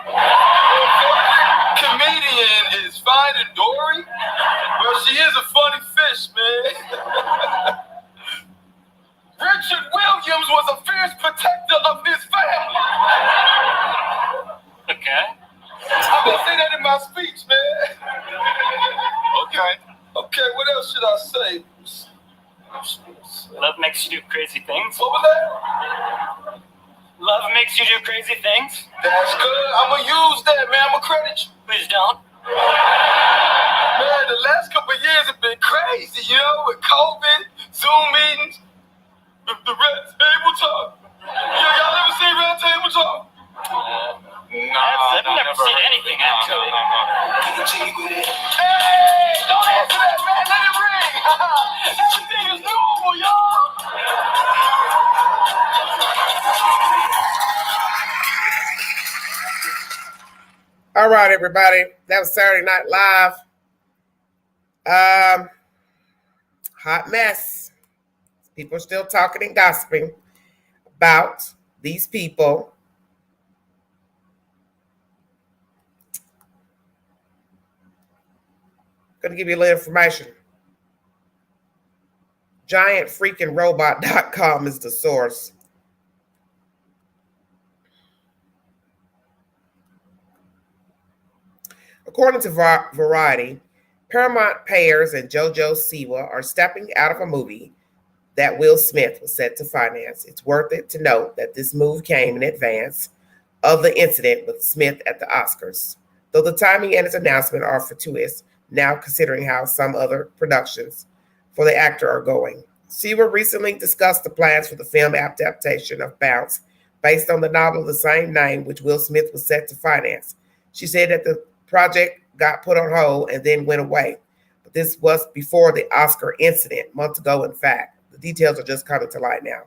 [SPEAKER 8] Comedian is Finding Dory? Well, she is a funny fish, man. Richard Williams was a fierce protector of his family.
[SPEAKER 10] Okay.
[SPEAKER 8] I'm gonna say that in my speech, man.
[SPEAKER 7] Okay.
[SPEAKER 8] Okay, what else should I say?
[SPEAKER 10] Love makes you do crazy things.
[SPEAKER 8] What was that?
[SPEAKER 10] Love makes you do crazy things.
[SPEAKER 8] That's good. I'm gonna use that, man. I'm gonna credit you.
[SPEAKER 10] Please don't.
[SPEAKER 8] Man, the last couple of years have been crazy, you know, with COVID, Zoom meetings, the Red Table Talk. Y'all ever seen Red Table Talk?
[SPEAKER 10] I've never seen anything, actually.
[SPEAKER 8] Hey, don't answer that, man. Let it ring. Everything is normal, y'all.
[SPEAKER 1] All right, everybody. That was Saturday Night Live. Hot mess. People are still talking and gossiping about these people. Going to give you a little information. GiantFreakingRobot.com is the source. According to Variety, Paramount Payers and JoJo Siwa are stepping out of a movie that Will Smith was set to finance. It's worth it to note that this move came in advance of the incident with Smith at the Oscars, though the timing and its announcement are fortuitous, now considering how some other productions for the actor are going. Siwa recently discussed the plans for the film adaptation of Bounce, based on the novel of the same name, which Will Smith was set to finance. She said that the project got put on hold and then went away. But this was before the Oscar incident, months ago, in fact. The details are just coming to light now.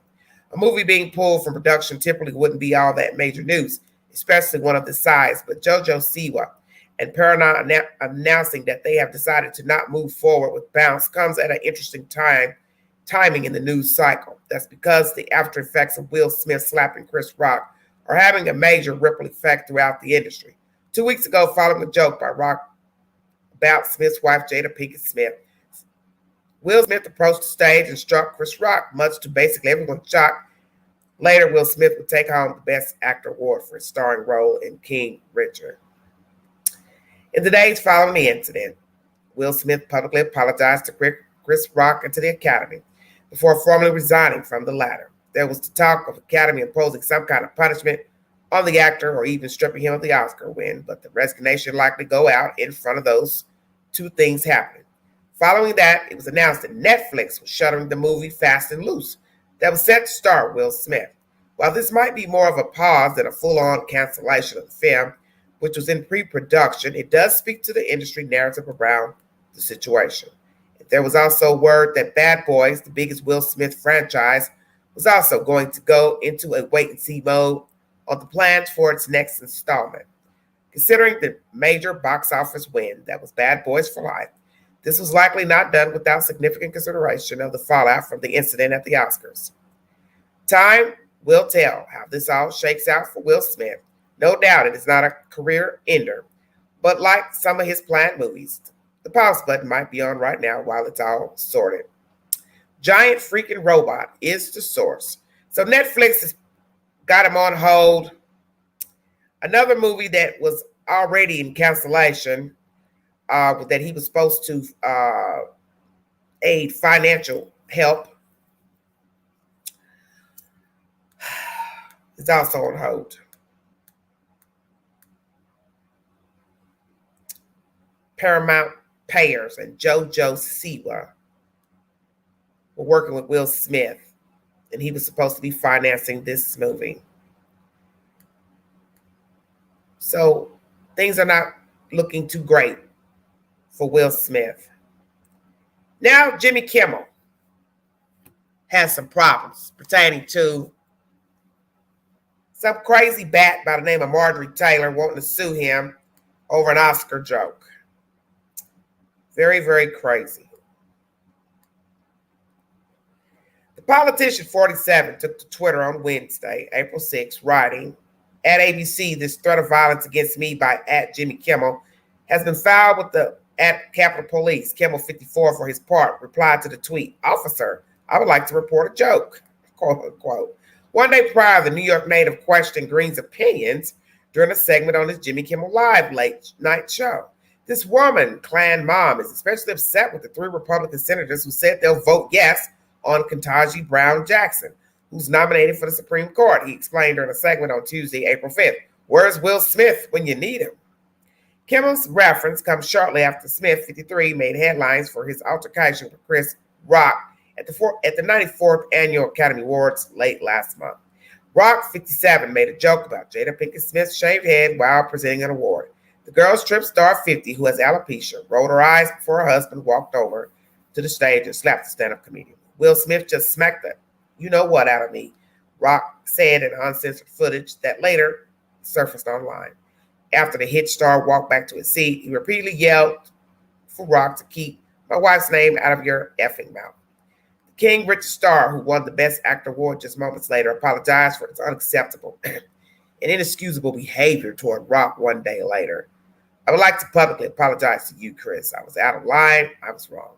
[SPEAKER 1] A movie being pulled from production typically wouldn't be all that major news, especially one of this size. But JoJo Siwa and Paramount announcing that they have decided to not move forward with Bounce comes at an interesting timing in the news cycle. That's because the after effects of Will Smith slapping Chris Rock are having a major ripple effect throughout the industry. 2 weeks ago, following a joke by Rock about Smith's wife, Jada Pinkett Smith, Will Smith approached the stage and struck Chris Rock, much to basically everyone's shock. Later, Will Smith would take home the Best Actor award for his starring role in King Richard. In the days following the incident, Will Smith publicly apologized to Chris Rock and to the Academy before formally resigning from the latter. There was the talk of the Academy imposing some kind of punishment on the actor or even stripping him of the Oscar win, but the resignation likely go out in front of those two things happening. Following that, it was announced that Netflix was shuttering the movie Fast and Loose that was set to star Will Smith. While this might be more of a pause than a full-on cancellation of the film, which was in pre-production, it does speak to the industry narrative around the situation. There was also word that Bad Boys, the biggest Will Smith franchise, was also going to go into a wait-and-see mode on the plans for its next installment. Considering the major box office win that was Bad Boys for Life, this was likely not done without significant consideration of the fallout from the incident at the Oscars. Time will tell how this all shakes out for Will Smith. No doubt it is not a career ender, but like some of his planned movies, the pause button might be on right now while it's all sorted. Giant freaking robot is the source. So Netflix has got him on hold. Another movie that was already in cancellation, that he was supposed to aid financial help, is also on hold. Paramount Payers and JoJo Siwa were working with Will Smith, and he was supposed to be financing this movie. So things are not looking too great for Will Smith. Now Jimmy Kimmel has some problems pertaining to some crazy bat by the name of Marjorie Taylor wanting to sue him over an Oscar joke. Very, very crazy. The politician 47 took to Twitter on Wednesday, April 6, writing, at ABC, this threat of violence against me by at Jimmy Kimmel has been filed with the at Capitol Police. Kimmel 54 for his part replied to the tweet, officer, I would like to report a joke, quote unquote. One day prior, the New York native questioned Green's opinions during a segment on his Jimmy Kimmel Live late night show. This woman, Klan mom, is especially upset with the 3 Republican senators who said they'll vote yes on Ketanji Brown Jackson, who's nominated for the Supreme Court. He explained during a segment on Tuesday, April 5th. Where's Will Smith when you need him? Kimmel's reference comes shortly after Smith, 53, made headlines for his altercation with Chris Rock at the 94th Annual Academy Awards late last month. Rock, 57, made a joke about Jada Pinkett Smith's shaved head while presenting an award. The girl's trip star 50, who has alopecia, rolled her eyes before her husband walked over to the stage and slapped the stand-up comedian. Will Smith just smacked the you-know-what out of me, Rock said in uncensored footage that later surfaced online. After the hit star walked back to his seat, he repeatedly yelled for Rock to keep my wife's name out of your effing mouth. King Richard Starr, who won the Best Actor award just moments later, apologized for his unacceptable and inexcusable behavior toward Rock one day later. I would like to publicly apologize to you, Chris. I was out of line. I was wrong.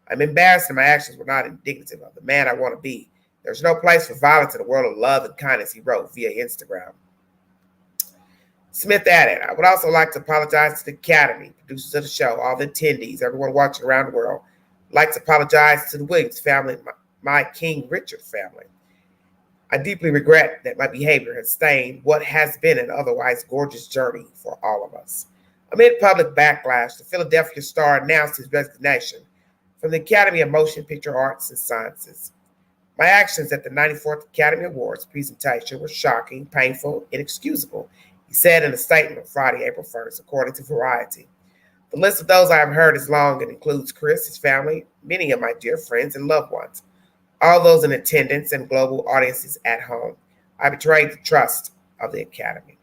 [SPEAKER 1] I'm embarrassed and my actions were not indicative of the man I want to be. There's no place for violence in a world of love and kindness, he wrote via Instagram. Smith added, I would also like to apologize to the Academy, producers of the show, all the attendees, everyone watching around the world. I'd like to apologize to the Williams family, my King Richard family. I deeply regret that my behavior has stained what has been an otherwise gorgeous journey for all of us. Amid public backlash, the Philadelphia Star announced his resignation from the Academy of Motion Picture Arts and Sciences. My actions at the 94th Academy Awards presentation were shocking, painful, inexcusable, he said in a statement on Friday, April 1st, according to Variety. The list of those I have heard is long and includes Chris, his family, many of my dear friends and loved ones, all those in attendance and global audiences at home. I betrayed the trust of the Academy.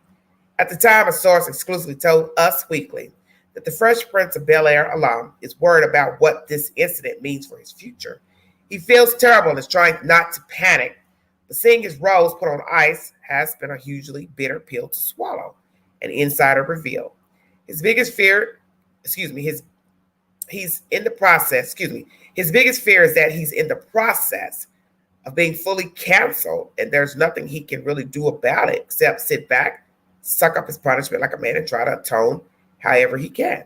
[SPEAKER 1] At the time, a source exclusively told Us Weekly that the Fresh Prince of Bel-Air alum is worried about what this incident means for his future. He feels terrible and is trying not to panic, but seeing his roles put on ice has been a hugely bitter pill to swallow, an insider revealed. His biggest fear, his biggest fear is that he's in the process of being fully canceled, and there's nothing he can really do about it except sit back, suck up his punishment like a man, and try to atone however he can.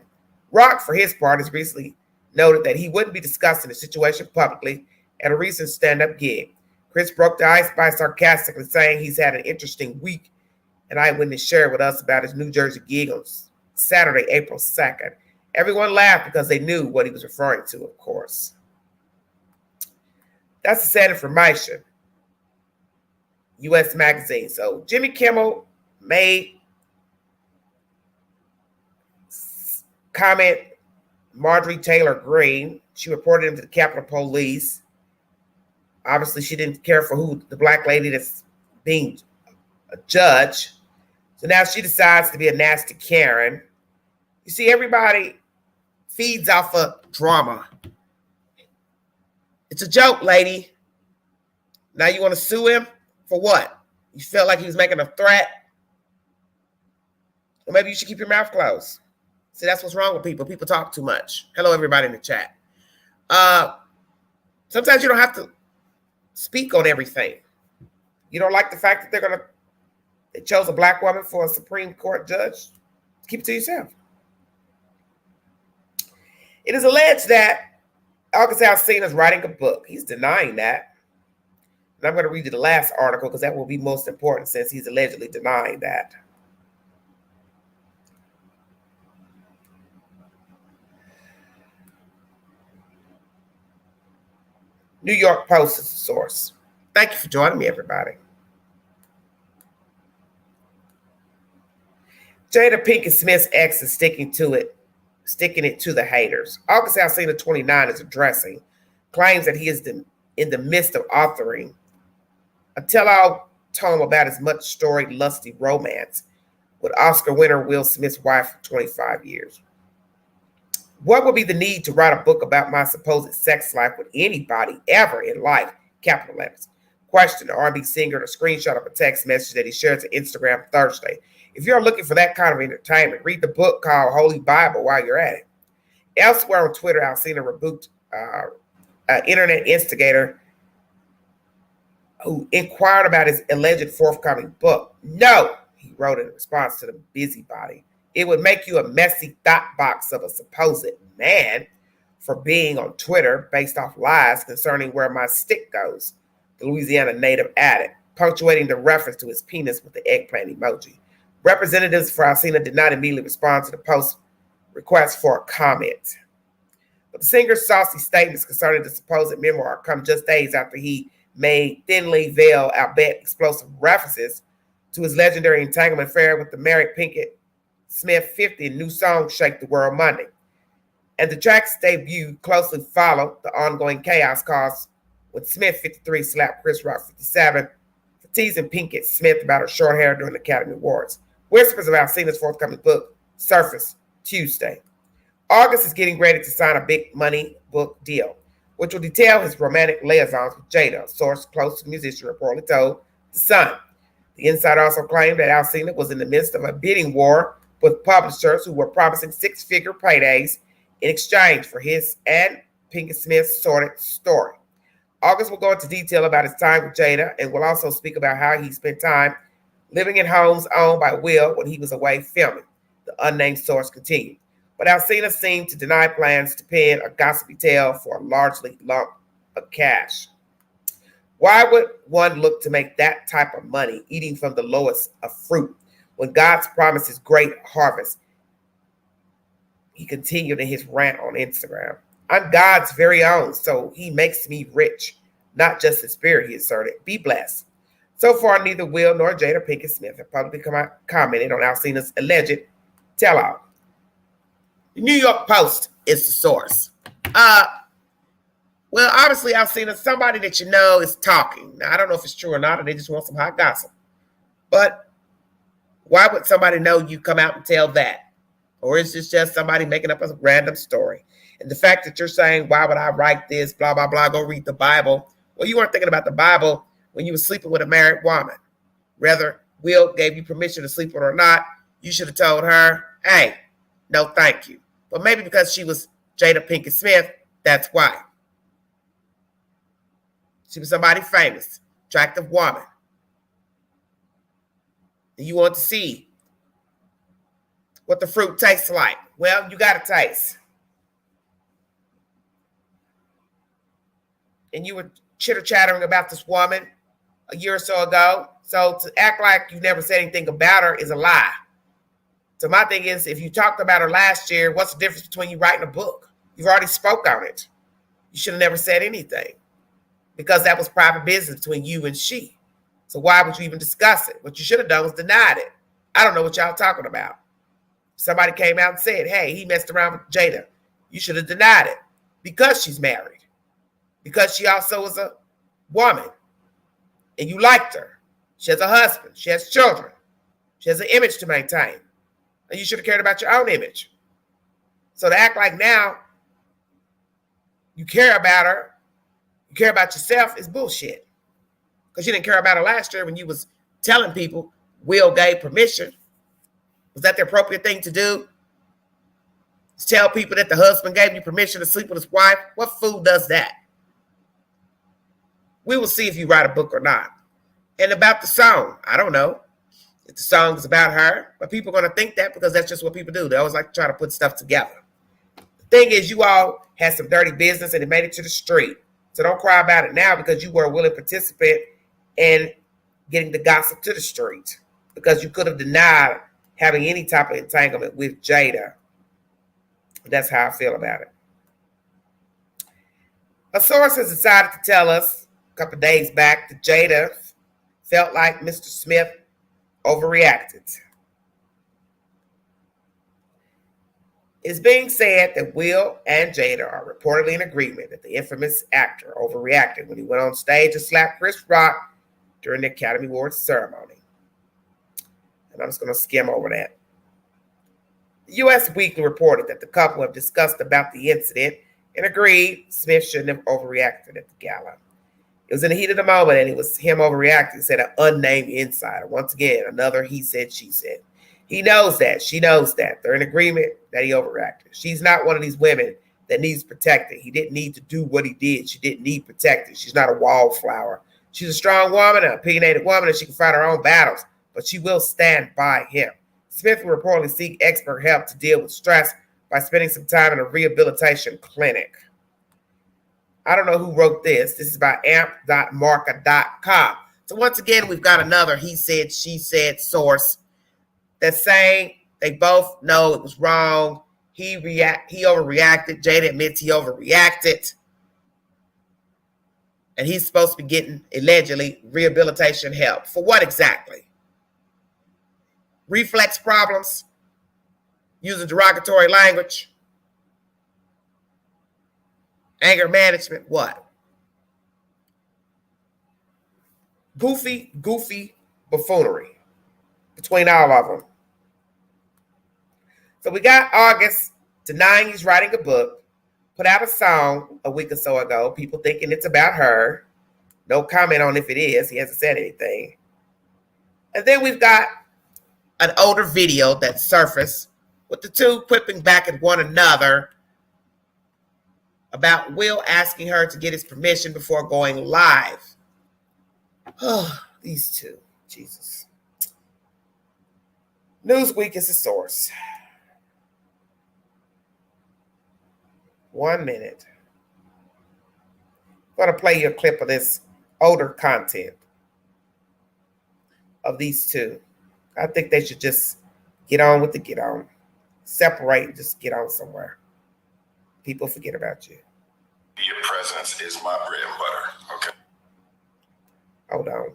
[SPEAKER 1] Rock, for his part, has recently noted that he wouldn't be discussing the situation publicly at a recent stand-up gig. Chris broke the ice by sarcastically saying he's had an interesting week, and Eyewitness shared with us about his New Jersey gig on Saturday, April 2nd. Everyone laughed because they knew what he was referring to, of course. That's the sad information. U.S. Magazine. So Jimmy Kimmel made comment Marjorie Taylor Greene. She reported him to the Capitol Police. Obviously, she didn't care for who the black lady that's being a judge. So now she decides to be a nasty Karen. You see, everybody feeds off of drama. It's a joke, lady. Now you want to sue him for what? You felt like he was making a threat? Or maybe you should keep your mouth closed. See, that's what's wrong with people. People talk too much. Hello, everybody in the chat. Sometimes you don't have to speak on everything. You don't like the fact that they chose a black woman for a Supreme Court judge? Keep it to yourself. It is alleged that Alsina is writing a book. He's denying that. And I'm going to read you the last article because that will be most important since he's allegedly denying that. New York Post is the source. Thank you for joining me, everybody. Jada Pinkett Smith's ex is sticking it to the haters. August Alsina, 29, is addressing claims that he is in the midst of authoring a tell-all tome about his much-storied, lusty romance with Oscar winner Will Smith's wife for 25 years. What would be the need to write a book about my supposed sex life with anybody ever in life? Capital letters. Question the R&B singer, a screenshot of a text message that he shared to Instagram Thursday. If you're looking for that kind of entertainment, read the book called Holy Bible while you're at it. Elsewhere on Twitter, Alsina rebuked an internet instigator who inquired about his alleged forthcoming book. No, he wrote in response to the busybody. It would make you a messy thought box of a supposed man for being on Twitter based off lies concerning where my stick goes, the Louisiana native added, punctuating the reference to his penis with the eggplant emoji. Representatives for Alsina did not immediately respond to the post request for a comment. But the singer's saucy statements concerning the supposed memoir come just days after he made thinly veiled, albeit explosive references to his legendary entanglement affair with the married Pinkett Smith 50 new song Shake the World Monday. And the track's debut closely followed the ongoing chaos caused when Smith 53 slapped Chris Rock 57 for teasing Pinkett Smith about her short hair during the Academy Awards. Whispers of Alsina's forthcoming book surfaced Tuesday. August is getting ready to sign a big money book deal, which will detail his romantic liaisons with Jada, a source close to the musician reportedly told The Sun. The insider also claimed that Alsina was in the midst of a bidding war with publishers who were promising six-figure paydays in exchange for his and Pinkett Smith's sordid story. August will go into detail about his time with Jada and will also speak about how he spent time living in homes owned by Will when he was away filming, the unnamed source continued. But Alsina seemed to deny plans to pen a gossipy tale for a largely lump of cash. Why would one look to make that type of money eating from the lowest of fruit when God's promises great harvest? He continued in his rant on Instagram. I'm God's very own, so he makes me rich, not just in spirit, he asserted. Be blessed. So far, neither Will nor Jada Pinkett Smith have publicly commented on Alsina's alleged tell-all. The New York Post is the source. Well, obviously, Alsina, somebody that you know is talking. Now, I don't know if it's true or not, or they just want some hot gossip. But why would somebody know you come out and tell that? Or is this just somebody making up a random story? And the fact that you're saying, why would I write this, blah, blah, blah, go read the Bible. Well, you weren't thinking about the Bible when you were sleeping with a married woman. Whether Will gave you permission to sleep with her or not, you should have told her, hey, no, thank you. But maybe because she was Jada Pinkett Smith, that's why. She was somebody famous, attractive woman. And you want to see what the fruit tastes like. Well, you got to taste. And you were chitter-chattering about this woman a year or so ago. So to act like you never said anything about her is a lie. So my thing is, if you talked about her last year, what's the difference between you writing a book? You've already spoke on it. You should have never said anything because that was private business between you and she. So why would you even discuss it? What you should have done was denied it. I don't know what y'all talking about. Somebody came out and said, hey, he messed around with Jada. You should have denied it because she's married. Because she also is a woman. And you liked her. She has a husband. She has children. She has an image to maintain. And you should have cared about your own image. So to act like now you care about her, you care about yourself is bullshit. Because you didn't care about her last year when you was telling people Will gave permission. Was that the appropriate thing to do? To tell people that the husband gave you permission to sleep with his wife? What fool does that? We will see if you write a book or not. And about the song, I don't know if the song is about her, but people are going to think that because that's just what people do. They always like to try to put stuff together. The thing is, you all had some dirty business and it made it to the street. So don't cry about it now because you were a willing participant in getting the gossip to the street, because you could have denied having any type of entanglement with Jada. That's how I feel about it. A source has decided to tell us a couple of days back that Jada felt like Mr. Smith overreacted. It's being said that Will and Jada are reportedly in agreement that the infamous actor overreacted when he went on stage and slapped Chris Rock during the Academy Awards ceremony. And I'm just going to skim over that. The U.S. Weekly reported that the couple have discussed about the incident and agreed Smith shouldn't have overreacted at the gala. It was in the heat of the moment and it was him overreacting, said an unnamed insider. Once again, another he said, she said. He knows that. She knows that. They're in agreement that he overreacted. She's not one of these women that needs protecting. He didn't need to do what he did. She didn't need protecting. She's not a wallflower. She's a strong woman, an opinionated woman, and she can fight her own battles, but she will stand by him. Smith will reportedly seek expert help to deal with stress by spending some time in a rehabilitation clinic. I don't know who wrote this. This is by amp.marca.com. So once again, we've got another he said, she said source that's saying they both know it was wrong. He overreacted. Jada admits he overreacted. And he's supposed to be getting, allegedly, rehabilitation help. For what exactly? Reflex problems? Using derogatory language? Anger management? What? Goofy buffoonery between all of them. So we got August denying he's writing a book, put out a song a week or so ago, people thinking it's about her. No comment on if it is. He hasn't said anything. And then we've got an older video that surfaced with the two quipping back at one another about Will asking her to get his permission before going live. Oh, these two. Jesus. Newsweek is the source. 1 minute. I'm going to play you a clip of this older content of these two. I think they should just get on with the get on. Separate and just get on somewhere. People forget about you.
[SPEAKER 11] Your presence is my bread and butter, okay?
[SPEAKER 1] Hold on.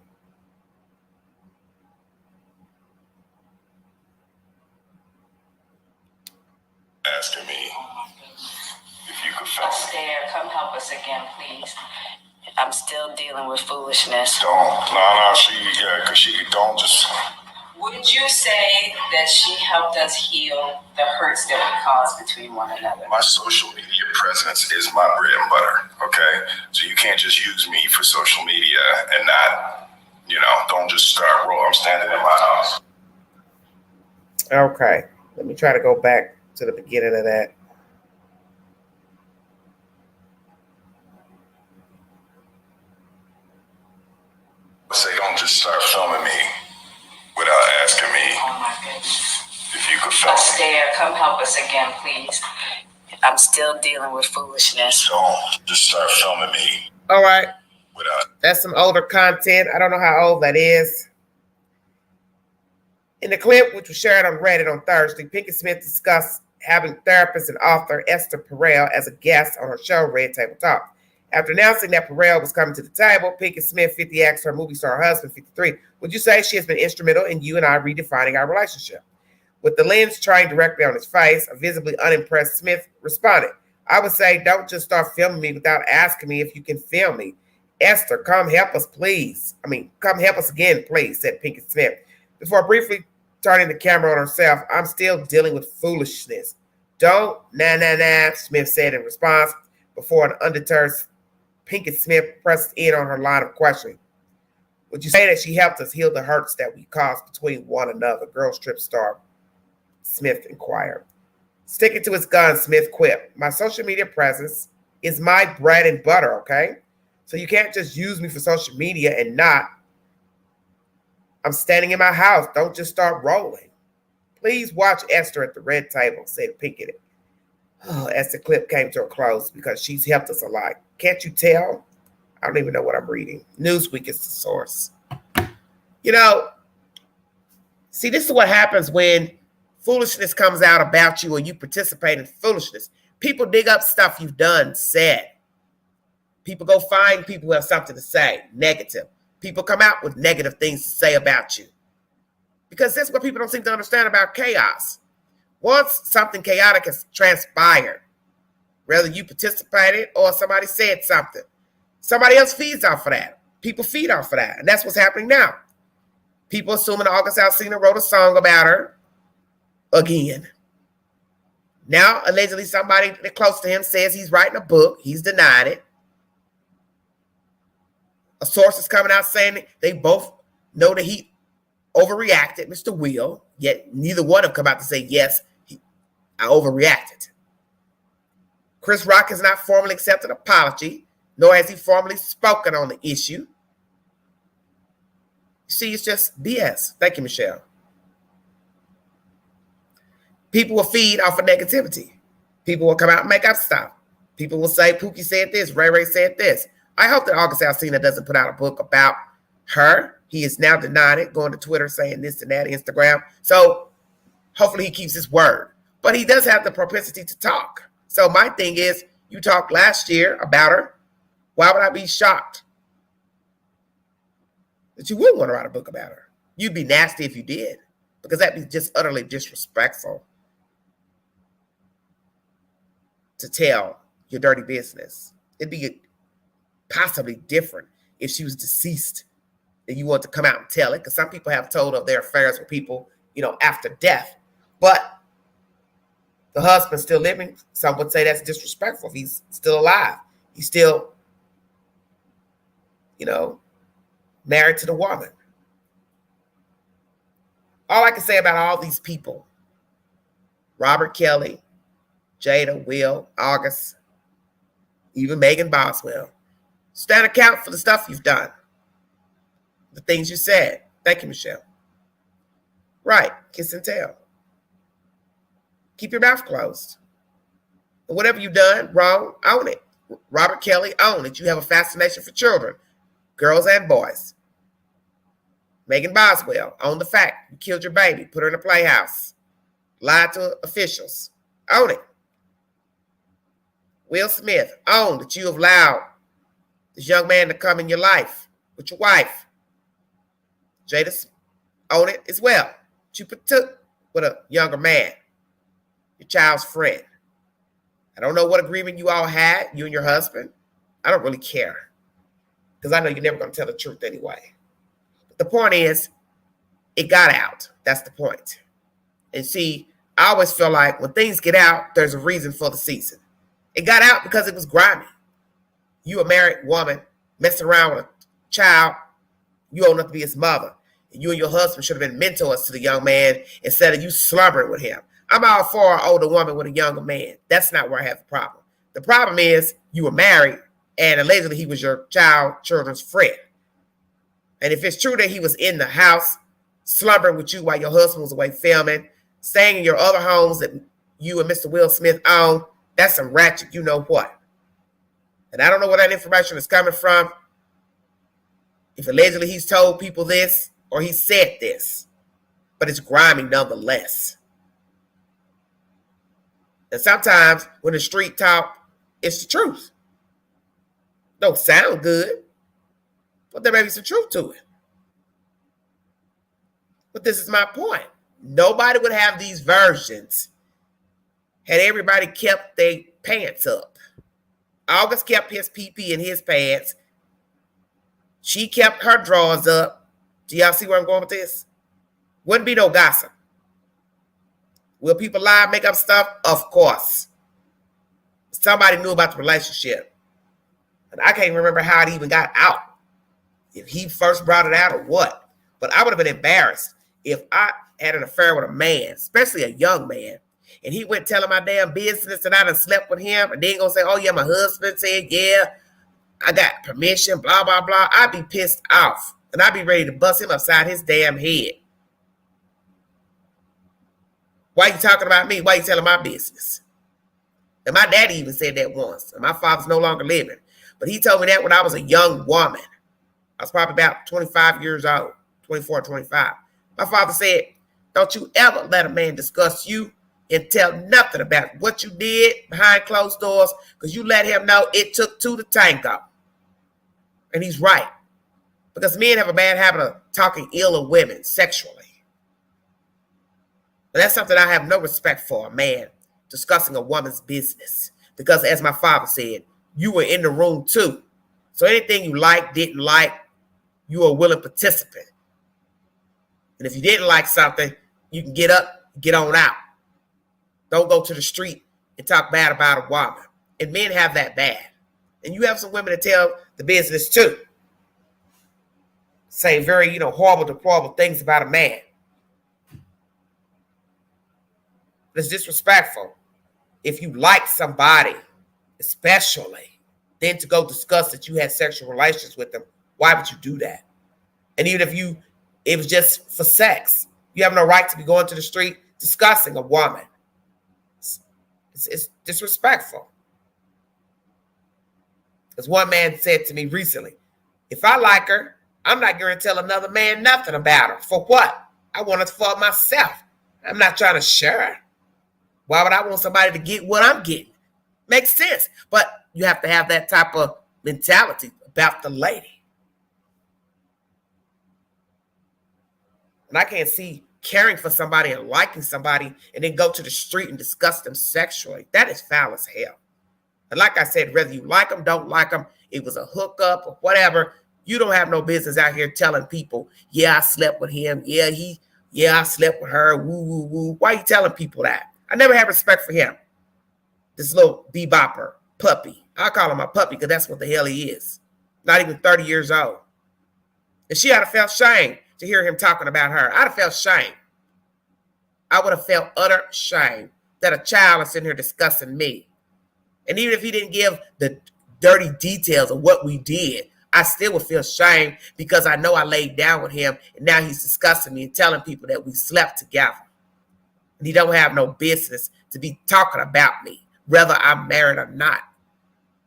[SPEAKER 11] Asking me if you could film me.
[SPEAKER 12] Stare, come help us again, please. I'm still dealing with foolishness.
[SPEAKER 11] Because she don't just.
[SPEAKER 12] Would you say that she helped us heal the hurts that we caused between one another?
[SPEAKER 11] My social media presence is my bread and butter, okay? So you can't just use me for social media and not, don't just start roll. I'm standing in my house.
[SPEAKER 1] Okay. Let me try to go back to the beginning of that.
[SPEAKER 11] Say, don't just start filming me without asking me.
[SPEAKER 12] Oh my goodness.
[SPEAKER 11] If you could film me.
[SPEAKER 12] Stare, come help us again, please. I'm still dealing with foolishness.
[SPEAKER 11] Don't just start filming me.
[SPEAKER 1] All right.
[SPEAKER 11] Without.
[SPEAKER 1] That's some older content. I don't know how old that is. In the clip, which was shared on Reddit on Thursday, Pinkett Smith discussed having therapist and author Esther Perel as a guest on her show, Red Table Talk. After announcing that Perel was coming to the table, Pinkett Smith, 50, asked her movie star husband, 53, would you say she has been instrumental in you and I redefining our relationship? With the lens trained directly on his face, a visibly unimpressed Smith responded, I would say, don't just start filming me without asking me if you can film me. Esther, come help us, please. Come help us again, please, said Pinkett Smith, before briefly turning the camera on herself. I'm still dealing with foolishness. Don't, nah, Smith said in response before an undeterred Pinkett Smith pressed in on her line of questioning. Would you say that she helped us heal the hurts that we caused between one another? Girls Trip star Smith inquired. Sticking to his gun, Smith quipped. My social media presence is my bread and butter, okay? So you can't just use me for social media and not. I'm standing in my house. Don't just start rolling. Please watch Esther at the red table, said Pinkett. As the clip came to a close because she's helped us a lot. Can't you tell? I don't even know what I'm reading. Newsweek is the source. You know, see, this is what happens when foolishness comes out about you or you participate in foolishness. People dig up stuff you've done, said. People go find people who have something to say, negative. People come out with negative things to say about you. Because that's what people don't seem to understand about chaos. Once something chaotic has transpired, whether you participated or somebody said something, somebody else feeds off of that. People feed off of that. And that's what's happening now. People assuming August Alsina wrote a song about her again. Now, allegedly, somebody that close to him says he's writing a book. He's denied it. A source is coming out saying they both know that he overreacted, Mr. Will, yet neither one of them come out to say, yes, I overreacted. Chris Rock has not formally accepted an apology, nor has he formally spoken on the issue. See, it's just BS. Thank you, Michelle. People will feed off of negativity. People will come out and make up stuff. People will say, Pookie said this, Ray Ray said this. I hope that August Alsina doesn't put out a book about her. He is now denied it, going to Twitter saying this and that, Instagram. So hopefully he keeps his word. But he does have the propensity to talk. So my thing is, you talked last year about her. Why would I be shocked that you wouldn't want to write a book about her? You'd be nasty if you did, because that'd be just utterly disrespectful to tell your dirty business. It'd be possibly different if she was deceased and you want to come out and tell it, because some people have told of their affairs with people, after death. But the husband's still living. Some would say that's disrespectful if he's still alive. He's still, married to the woman. All I can say about all these people, Robert Kelly, Jada, Will, August, even Megan Boswell, stand account for the stuff you've done, the things you said. Thank you, Michelle. Right, kiss and tell. Keep your mouth closed. And whatever you've done wrong, own it. Robert Kelly, own it. You have a fascination for children, girls and boys. Megan Boswell, own the fact you killed your baby, put her in a playhouse, lied to officials. Own it. Will Smith, own that you have allowed this young man to come in your life with your wife. Jada, own it as well. That you took with a younger man, your child's friend. I don't know what agreement you all had, you and your husband. I don't really care, because I know you're never going to tell the truth anyway. But the point is, it got out. That's the point. And see, I always feel like when things get out, there's a reason for the season. It got out because it was grimy. You a married woman messing around with a child, you old enough to be his mother. And you and your husband should have been mentors to the young man instead of you slumbering with him. I'm all for an older woman with a younger man. That's not where I have the problem. The problem is you were married and allegedly he was your children's friend. And if it's true that he was in the house slumbering with you while your husband was away filming, staying in your other homes that you and Mr. Will Smith own, that's some ratchet you know what. And I don't know where that information is coming from. If allegedly he's told people this or he said this, but it's grimy nonetheless. And sometimes when the street talk, it's the truth. Don't sound good, but there may be some truth to it. But this is my point. Nobody would have these versions had everybody kept their pants up. August kept his PP in his pants. She kept her drawers up. Do y'all see where I'm going with this? Wouldn't be no gossip. Will people lie, make up stuff? Of course. Somebody knew about the relationship. And I can't remember how it even got out. If he first brought it out or what. But I would have been embarrassed if I had an affair with a man, especially a young man, and he went telling my damn business and I done slept with him, and then gonna say, oh yeah, my husband said, yeah, I got permission, blah, blah, blah. I'd be pissed off. And I'd be ready to bust him upside his damn head. Why you talking about me? Why you telling my business? And my daddy even said that once. And my father's no longer living. But he told me that when I was a young woman. I was probably about 25 years old, 24, 25. My father said, don't you ever let a man discuss you and tell nothing about what you did behind closed doors, because you let him know it took two to tango. And he's right. Because men have a bad habit of talking ill of women sexually. And that's something I have no respect for, a man discussing a woman's business. Because as my father said, you were in the room too. So anything you liked, didn't like, you were a willing participant. And if you didn't like something, you can get up, get on out. Don't go to the street and talk bad about a woman. And men have that bad. And you have some women that tell the business too. Say very, horrible, deplorable things about a man. It's disrespectful. If you like somebody, especially, then to go discuss that you had sexual relations with them, why would you do that? And even if it was just for sex, you have no right to be going to the street discussing a woman. It's disrespectful. As one man said to me recently, if I like her, I'm not going to tell another man nothing about her. For what? I want it for myself. I'm not trying to share her. Why would I want somebody to get what I'm getting? Makes sense. But you have to have that type of mentality about the lady. And I can't see caring for somebody and liking somebody and then go to the street and discuss them sexually. That is foul as hell. And like I said, whether you like them, don't like them, it was a hookup or whatever, you don't have no business out here telling people, yeah, I slept with him. Yeah, I slept with her. Woo, woo, woo. Why are you telling people that? I never had respect for him. This little bebopper, puppy. I call him a puppy because that's what the hell he is. Not even 30 years old. And she had felt shame to hear him talking about her. I'd have felt shame. I would have felt utter shame that a child is sitting here discussing me. And even if he didn't give the dirty details of what we did, I still would feel shame because I know I laid down with him and now he's discussing me and telling people that we slept together. And he don't have no business to be talking about me, whether I'm married or not.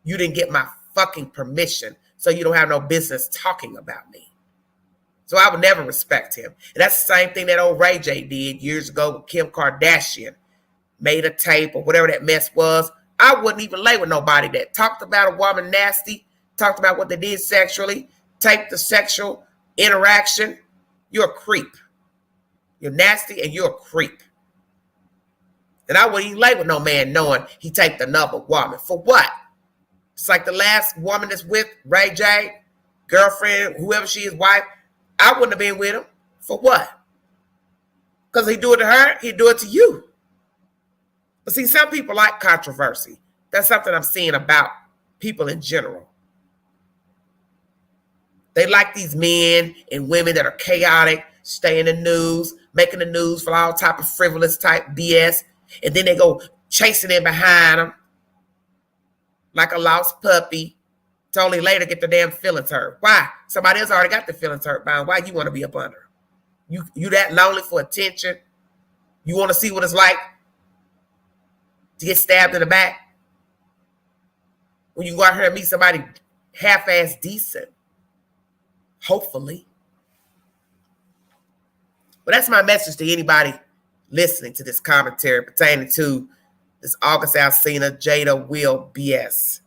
[SPEAKER 1] You didn't get my fucking permission, so you don't have no business talking about me. So I would never respect him. And that's the same thing that old Ray J did years ago with Kim Kardashian. Made a tape or whatever that mess was. I wouldn't even lay with nobody that talked about a woman nasty, talked about what they did sexually, taped the sexual interaction. You're a creep. You're nasty and you're a creep. And I wouldn't even lay with no man knowing he taped another woman. For what? It's like the last woman that's with Ray J, girlfriend, whoever she is, wife. I wouldn't have been with him. For what? Because he'd do it to her, he'd do it to you. But see, some people like controversy. That's something I'm seeing about people in general. They like these men and women that are chaotic, stay in the news, making the news for all type of frivolous type BS. And then they go chasing in behind them like a lost puppy to only later get their damn feelings hurt. Why? Somebody else already got their feelings hurt by them. Why you want to be up under? You that lonely for attention? You want to see what it's like to get stabbed in the back? When you go out here and meet somebody half-ass decent. Hopefully. But that's my message to anybody listening to this commentary pertaining to this August Alsina, Jada, Will BS.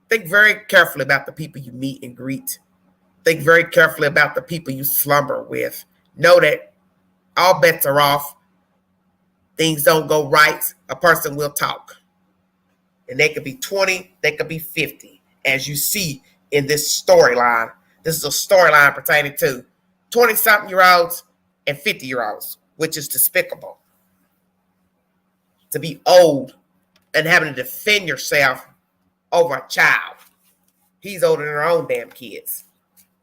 [SPEAKER 1] Think very carefully about the people you meet and greet. Think very carefully about the people you slumber with. Know that all bets are off. Things don't go right. A person will talk. And they could be 20, they could be 50. As you see in this storyline. This is a storyline pertaining to 20-something-year-olds and 50-year-olds, which is despicable. To be old and having to defend yourself over a child. He's older than her own damn kids,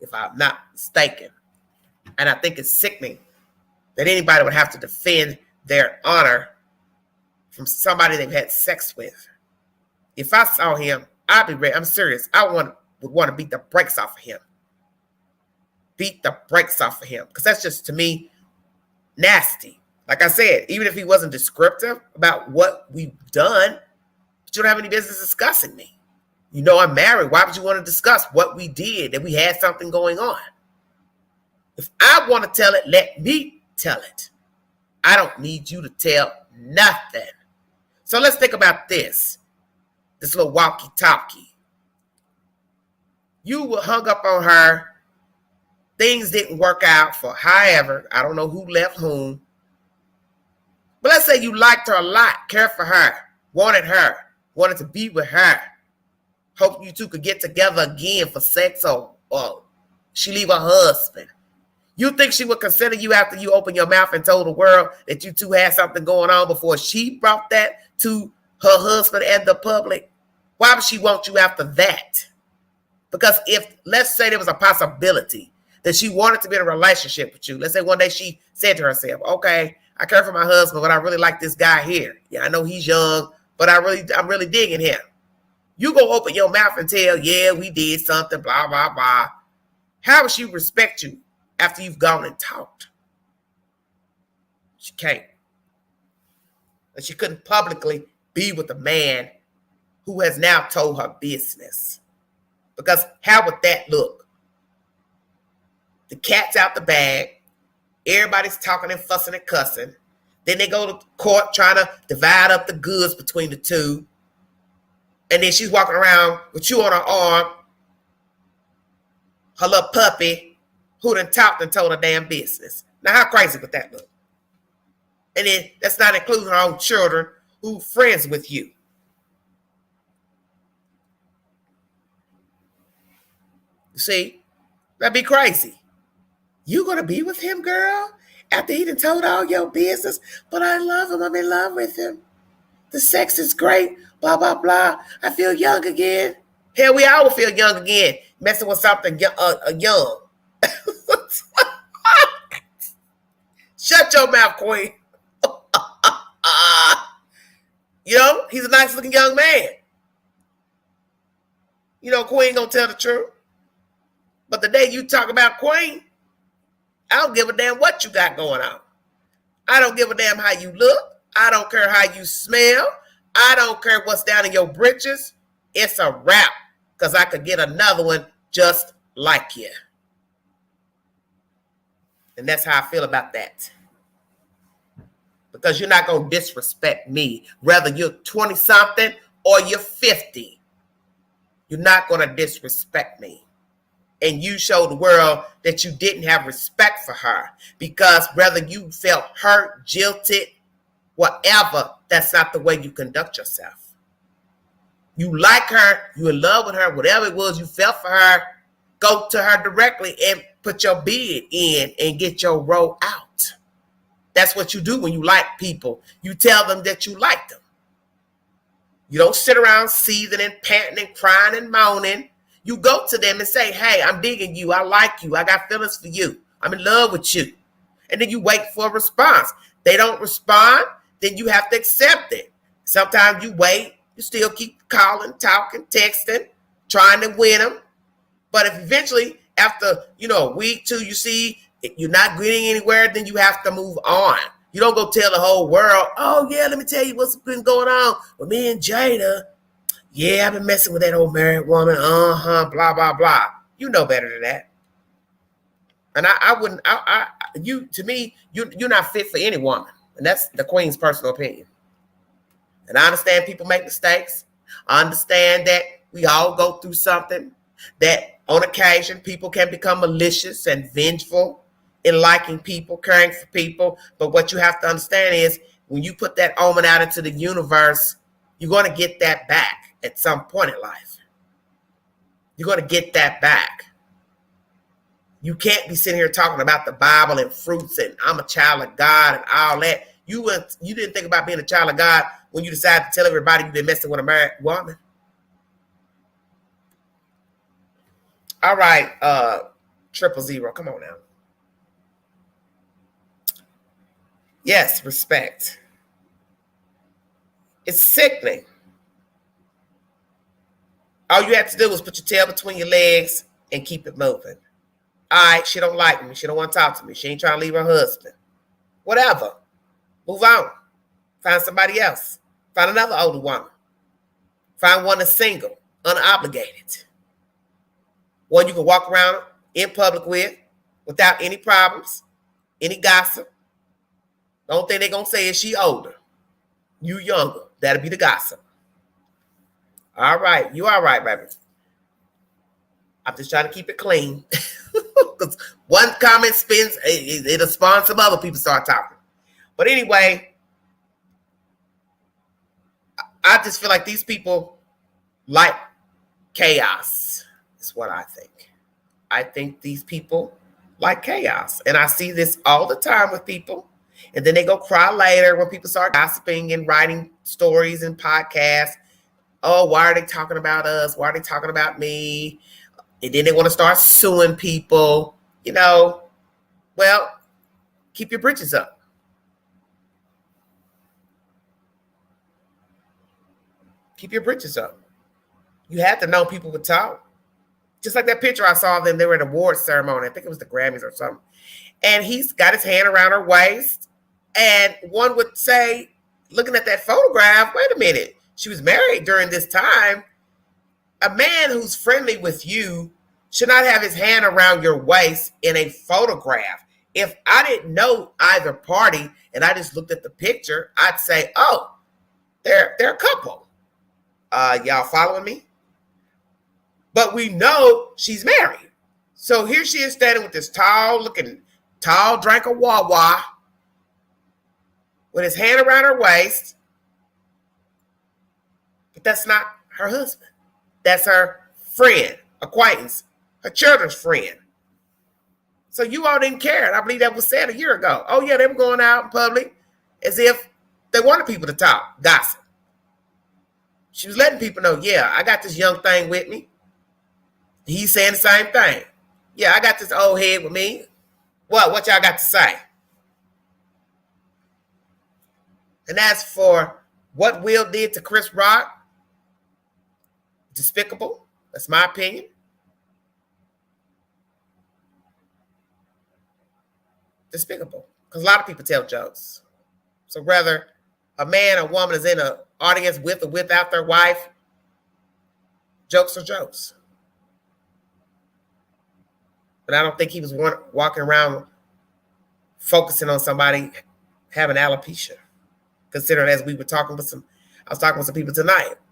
[SPEAKER 1] if I'm not mistaken. And I think it's sickening that anybody would have to defend their honor from somebody they've had sex with. If I saw him, I'd be ready. I'm serious. I would want to beat the brakes off of him. Beat the brakes off of him. Because that's just, to me, nasty. Like I said, even if he wasn't descriptive about what we've done, but you don't have any business discussing me. You know I'm married. Why would you want to discuss what we did, that we had something going on? If I want to tell it, let me tell it. I don't need you to tell nothing. So let's think about this little walkie-talkie. You were hung up on her. Things didn't work out for however. I don't know who left whom. But let's say you liked her a lot, cared for her, wanted to be with her. Hope you two could get together again for sex or she leave her husband. You think she would consider you after you open your mouth and told the world that you two had something going on before she brought that to her husband and the public? Why would she want you after that? Because if, let's say there was a possibility that she wanted to be in a relationship with you. Let's say one day she said to herself, okay, I care for my husband, but I really like this guy here. Yeah, I know he's young, but I'm really digging him. You go open your mouth and tell, yeah, we did something, blah, blah, blah. How would she respect you after you've gone and talked? She can't. And she couldn't publicly be with a man who has now told her business. Because how would that look? The cat's out the bag. Everybody's talking and fussing and cussing. Then they go to court trying to divide up the goods between the two. And then she's walking around with you on her arm, her little puppy, who done talked and told her damn business. Now, how crazy would that look? And then that's not including her own children who friends with you. You see, that'd be crazy. You gonna be with him, girl, after he done told all your business? But I love him. I'm in love with him. The sex is great. Blah, blah, blah. I feel young again. Hell, we all will feel young again, messing with something young. Shut your mouth, Queen. You know, he's a nice looking young man. You know, Queen gonna tell the truth. But the day you talk about Queen, I don't give a damn what you got going on. I don't give a damn how you look. I don't care how you smell. I don't care what's down in your britches. It's a wrap, because I could get another one just like you. And that's how I feel about that. Because you're not going to disrespect me, whether you're 20-something or you're 50. You're not going to disrespect me. And you show the world that you didn't have respect for her, because whether you felt hurt, jilted, whatever, that's not the way you conduct yourself. You like her, you in love with her, whatever it was you felt for her, go to her directly and put your bid in and get your roll out. That's what you do when you like people. You tell them that you like them. You don't sit around seething and panting and crying and moaning. You go to them and say, hey, I'm digging you. I like you. I got feelings for you. I'm in love with you. And then you wait for a response. They don't respond, then you have to accept it. Sometimes you wait. You still keep calling, talking, texting, trying to win them. But if eventually, after, a week, 2, you see you're not getting anywhere, then you have to move on. You don't go tell the whole world, oh, yeah, let me tell you what's been going on with me and Jada. Yeah, I've been messing with that old married woman. Blah, blah, blah. You know better than that. And you're not fit for any woman. And that's the Queen's personal opinion. And I understand people make mistakes. I understand that we all go through something, that on occasion people can become malicious and vengeful in liking people, caring for people. But what you have to understand is when you put that omen out into the universe, you're going to get that back at some point in life. You're going to get that back. You can't be sitting here talking about the Bible and fruits and I'm a child of God and all that. You didn't think about being a child of God when you decided to tell everybody you've been messing with a married woman. All right, 000. Come on now. Yes, respect. It's sickening. All you have to do is put your tail between your legs and keep it moving. All right, she don't like me. She don't want to talk to me. She ain't trying to leave her husband. Whatever. Move on. Find somebody else. Find another older woman. Find one that's single, unobligated. One you can walk around in public with without any problems, any gossip. The only thing they're going to say is she older. You younger. That'll be the gossip. All right. You all right, baby. I'm just trying to keep it clean. Because one comment spins, it'll spawn some other people start talking. But anyway, I just feel like these people like chaos, is what I think. I think these people like chaos. And I see this all the time with people. And then they go cry later when people start gossiping and writing stories and podcasts. Oh, why are they talking about us? Why are they talking about me? And then they want to start suing people. You know, well, keep your britches up. Keep your britches up. You have to know people would talk. Just like that picture I saw of them, they were at an awards ceremony. I think it was the Grammys or something. And he's got his hand around her waist. And one would say, looking at that photograph, wait a minute. She was married during this time. A man who's friendly with you should not have his hand around your waist in a photograph. If I didn't know either party and I just looked at the picture, I'd say, oh, they're a couple. Y'all following me? But we know she's married. So here she is standing with this tall drink of Wawa with his hand around her waist. But that's not her husband. That's her friend, acquaintance, her children's friend. So you all didn't care. And I believe that was said a year ago. Oh, yeah, they were going out in public as if they wanted people to talk, gossip. She was letting people know, yeah, I got this young thing with me. He's saying the same thing. Yeah, I got this old head with me. What y'all got to say? And as for what Will did to Chris Rock, despicable. That's my opinion. Despicable. Because a lot of people tell jokes. So whether a man or woman is in an audience with or without their wife, jokes are jokes. But I don't think he was walking around focusing on somebody having alopecia. Considering as we were talking with I was talking with some people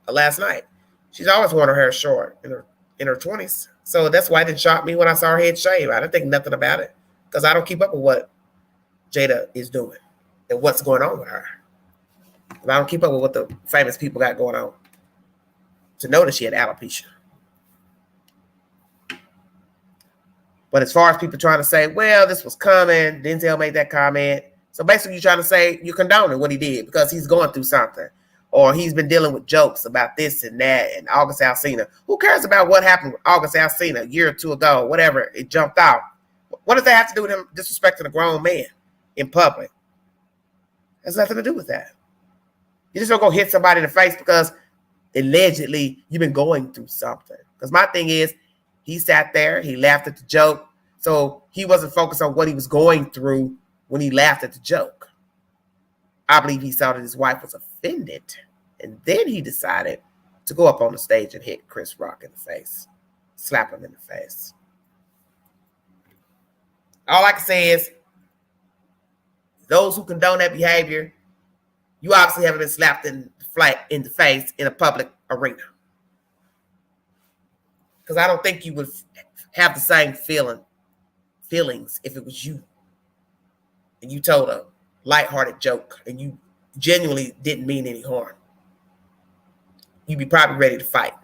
[SPEAKER 1] last night. She's always worn her hair short in her 20s. So that's why it didn't shock me when I saw her head shaved. I didn't think nothing about it because I don't keep up with what Jada is doing and what's going on with her. And I don't keep up with what the famous people got going on to know that she had alopecia. But as far as people trying to say, well, this was coming, Denzel made that comment. So basically you're trying to say you're condoning what he did because he's going through something. Or he's been dealing with jokes about this and that and August Alsina. Who cares about what happened with August Alsina a year or two ago, whatever, it jumped out. What does that have to do with him disrespecting a grown man in public? It has nothing to do with that. You just don't go hit somebody in the face because allegedly you've been going through something. Because my thing is, he sat there, he laughed at the joke. So he wasn't focused on what he was going through when he laughed at the joke. I believe he saw that his wife was offended. And then he decided to go up on the stage and hit Chris Rock in the face. Slap him in the face. All I can say is, those who condone that behavior, you obviously haven't been slapped in the face in a public arena. Because I don't think you would have the same feelings if it was you. And you told a lighthearted joke and you genuinely didn't mean any harm. You'd be probably ready to fight.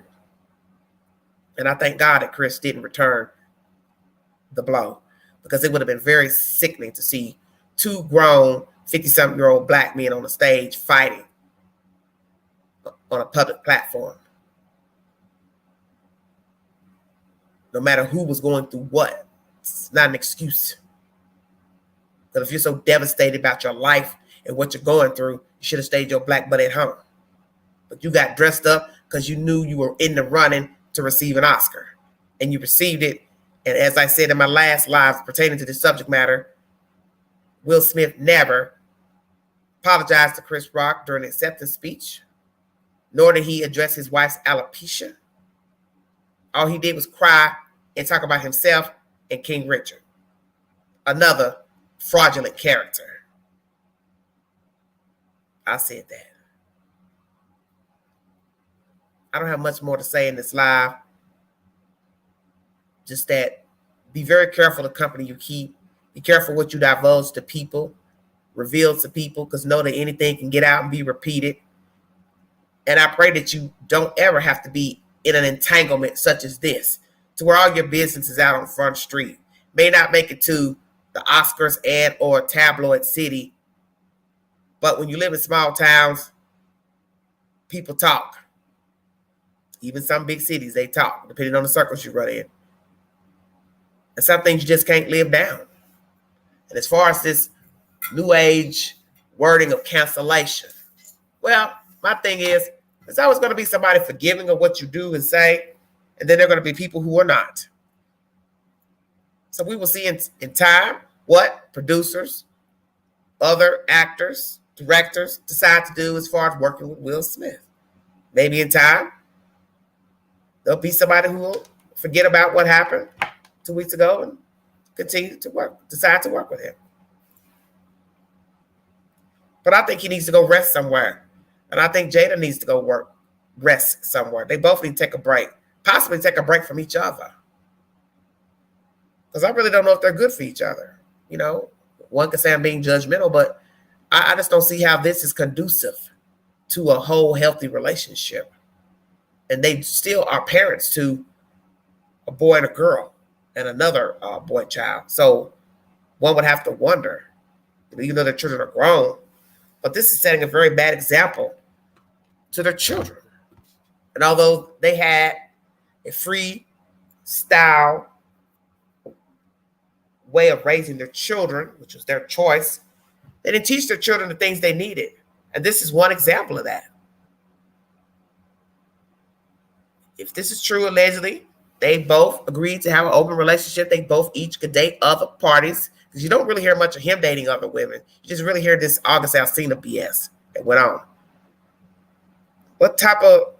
[SPEAKER 1] And I thank God that Chris didn't return the blow, because it would have been very sickening to see two grown 50-something-year-old black men on the stage fighting on a public platform. No matter who was going through what, it's not an excuse. But if you're so devastated about your life and what you're going through, you should have stayed your black butt at home. But you got dressed up because you knew you were in the running to receive an Oscar. And you received it. And as I said in my last live pertaining to this subject matter, Will Smith never apologized to Chris Rock during the acceptance speech, nor did he address his wife's alopecia. All he did was cry and talk about himself and King Richard, another fraudulent character. I said that. I don't have much more to say in this live. Just that be very careful the company you keep. Be careful what you divulge to people, reveal to people, because know that anything can get out and be repeated. And I pray that you don't ever have to be in an entanglement such as this, to where all your business is out on Front Street. May not make it to the Oscars and or tabloid city, but when you live in small towns, people talk. Even some big cities, they talk, depending on the circles you run in. And some things you just can't live down. And as far as this new age wording of cancellation, well, my thing is, there's always going to be somebody forgiving of what you do and say, and then there are going to be people who are not. So we will see in time what producers, other actors, directors decide to do as far as working with Will Smith. Maybe in time, there'll be somebody who will forget about what happened 2 weeks ago and continue to decide to work with him. But I think he needs to go rest somewhere. And I think Jada needs to go rest somewhere. They both need to take a break, possibly take a break from each other. Because I really don't know if they're good for each other. You know, one could say I'm being judgmental, but I just don't see how this is conducive to a whole healthy relationship. And they still are parents to a boy and a girl and another boy child. So one would have to wonder, even though their children are grown, but this is setting a very bad example to their children. And although they had a freestyle way of raising their children, which was their choice, they didn't teach their children the things they needed. And this is one example of that. If this is true, allegedly, they both agreed to have an open relationship. They both each could date other parties, because you don't really hear much of him dating other women. You just really hear this August Alsina BS that went on. What type of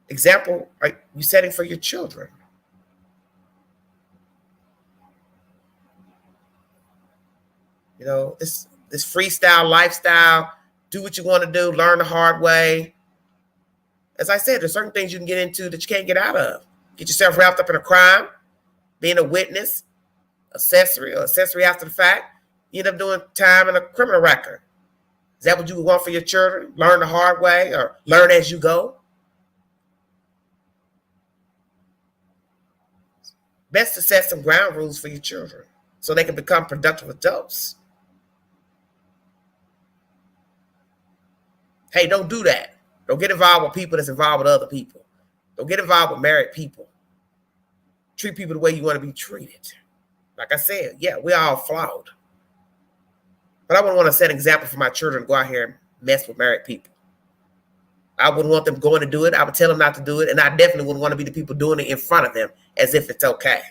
[SPEAKER 1] example are you setting for your children? You know, this freestyle lifestyle, do what you want to do, learn the hard way. As I said, there's certain things you can get into that you can't get out of. Get yourself wrapped up in a crime, being a witness, accessory after the fact. You end up doing time in a criminal record. Is that what you would want for your children? Learn the hard way or learn as you go? Best to set some ground rules for your children so they can become productive adults. Hey, don't do that. Don't get involved with people that's involved with other people. Don't get involved with married people. Treat people the way you want to be treated. Like I said, yeah, we're all flawed. But I wouldn't want to set an example for my children to go out here and mess with married people. I wouldn't want them going to do it. I would tell them not to do it. And I definitely wouldn't want to be the people doing it in front of them as if it's okay.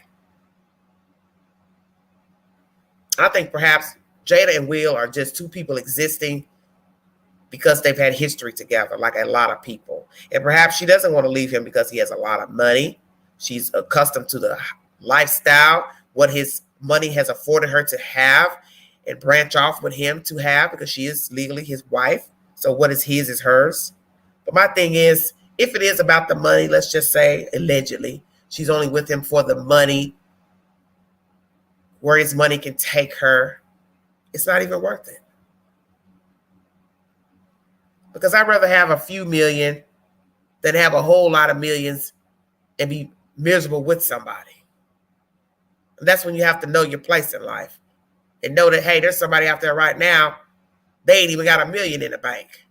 [SPEAKER 1] I think perhaps Jada and Will are just two people existing because they've had history together, like a lot of people. And perhaps she doesn't want to leave him because he has a lot of money. She's accustomed to the lifestyle, what his money has afforded her to have, and branch off with him to have, because she is legally his wife. So what is his is hers. But my thing is, if it is about the money, let's just say allegedly, she's only with him for the money, where his money can take her, it's not even worth it. Because I'd rather have a few million than have a whole lot of millions and be miserable with somebody. And that's when you have to know your place in life and know that, hey, there's somebody out there right now, they ain't even got $1 million in the bank.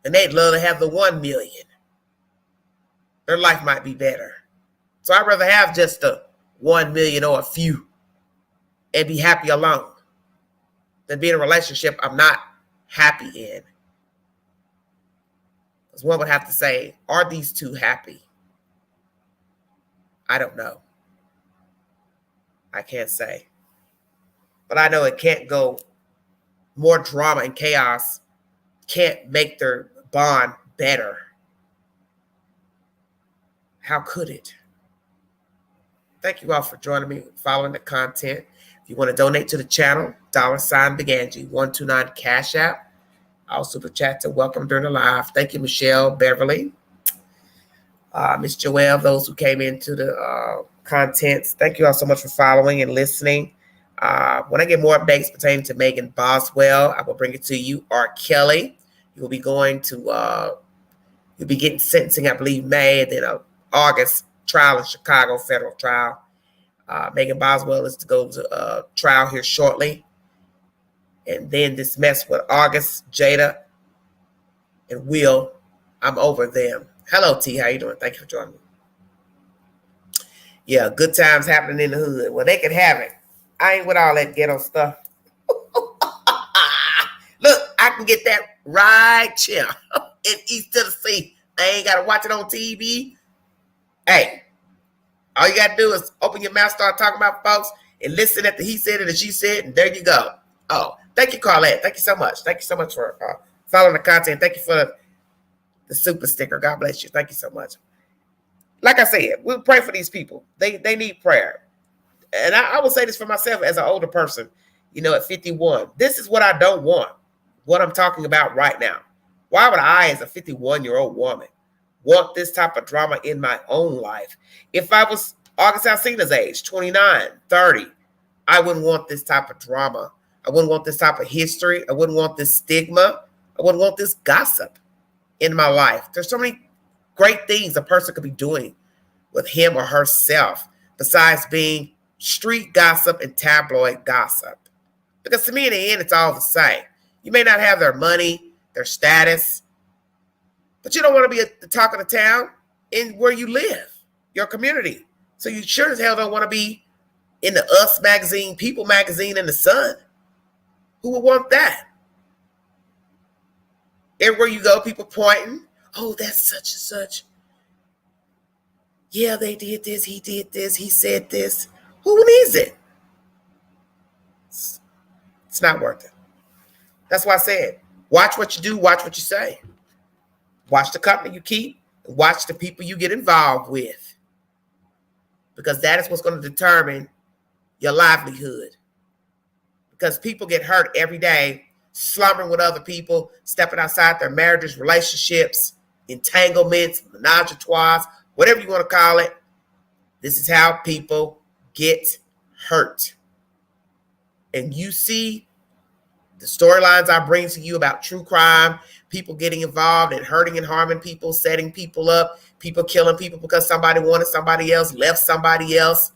[SPEAKER 1] And they'd love to have the 1 million. Their life might be better. So I'd rather have just the 1 million or a few and be happy alone than be in a relationship I'm not happy in. Because one would have to say, are these two happy? I don't know. I can't say. But I know it can't go more drama and chaos can't make their bond better. How could it? Thank you all for joining me, following the content. If you want to donate to the channel, $Beganji 129 Cash App. I'll super chat to welcome during the live. Thank you, Michelle, Beverly, Miss Joelle, those who came into the contents. Thank you all so much for following and listening. When I get more updates pertaining to Megan Boswell, I will bring it to you. R. Kelly, you will be going to, you'll be getting sentencing, I believe, May, and then August trial in Chicago, federal trial. Megan Boswell is to go to trial here shortly. And then this mess with August, Jada, and Will, I'm over them. Hello, T. How you doing? Thank you for joining me. Yeah, good times happening in the hood. Well, they can have it. I ain't with all that ghetto stuff. Look, I can get that right here in East Tennessee. I ain't got to watch it on TV. Hey, all you got to do is open your mouth, start talking about folks, and listen at the he said and the she said, and there you go. Oh, thank you, Carlette. Thank you so much. Thank you so much for following the content. Thank you for the super sticker. God bless you. Thank you so much. Like I said, we'll pray for these people. They need prayer. And I will say this for myself as an older person, you know, at 51. This is what I don't want, what I'm talking about right now. Why would I, as a 51-year-old woman, want this type of drama in my own life? If I was August Alsina's age, 29, 30, I wouldn't want this type of drama. I wouldn't want this type of history. I wouldn't want this stigma. I wouldn't want this gossip in my life. There's so many great things a person could be doing with him or herself besides being street gossip and tabloid gossip. Because to me, in the end, it's all the same. You may not have their money, their status, but you don't want to be at the talk of the town in where you live, your community. So you sure as hell don't want to be in the Us magazine, People magazine, and the Sun. Who would want that? Everywhere you go, people pointing. Oh, that's such and such. Yeah, they did this. He did this. He said this. Who needs it? It's not worth it. That's why I said, watch what you do, watch what you say. Watch the company you keep, and watch the people you get involved with. Because that is what's going to determine your livelihood. Because people get hurt every day, slumbering with other people, stepping outside their marriages, relationships, entanglements, menage a trois, whatever you want to call it. This is how people get hurt. And you see the storylines I bring to you about true crime, people getting involved and hurting and harming people, setting people up, people killing people because somebody wanted somebody else, left somebody else.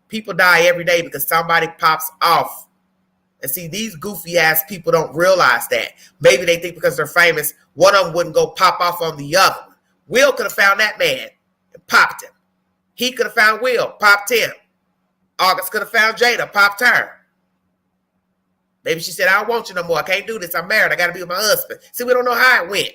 [SPEAKER 1] People die every day because somebody pops off. And see, these goofy ass people don't realize that. Maybe they think because they're famous, one of them wouldn't go pop off on the other. Will could have found that man and popped him. He could have found Will, popped him. August could have found Jada, popped her. Maybe she said, I don't want you no more. I can't do this. I'm married. I got to be with my husband. See, we don't know how it went.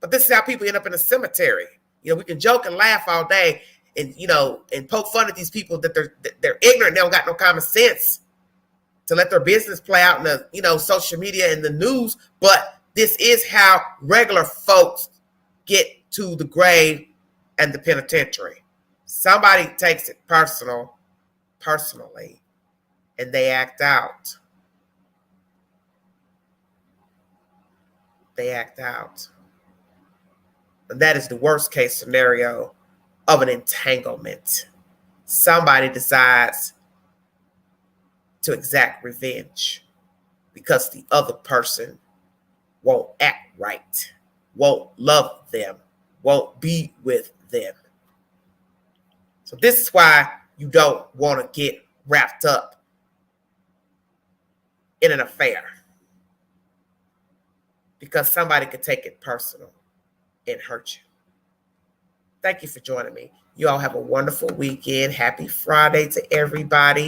[SPEAKER 1] But this is how people end up in a cemetery. You know, we can joke and laugh all day and, you know, and poke fun at these people that they're ignorant. They don't got no common sense to let their business play out in the, you know, social media and the news. But this is how regular folks get to the grave and the penitentiary. Somebody takes it personally, and they act out. They act out. And that is the worst case scenario of an entanglement. Somebody decides to exact revenge because the other person won't act right, won't love them, won't be with them. So this is why you don't want to get wrapped up in an affair, because somebody could take it personal and hurt you. Thank you for joining me. You all have a wonderful weekend. Happy Friday to everybody.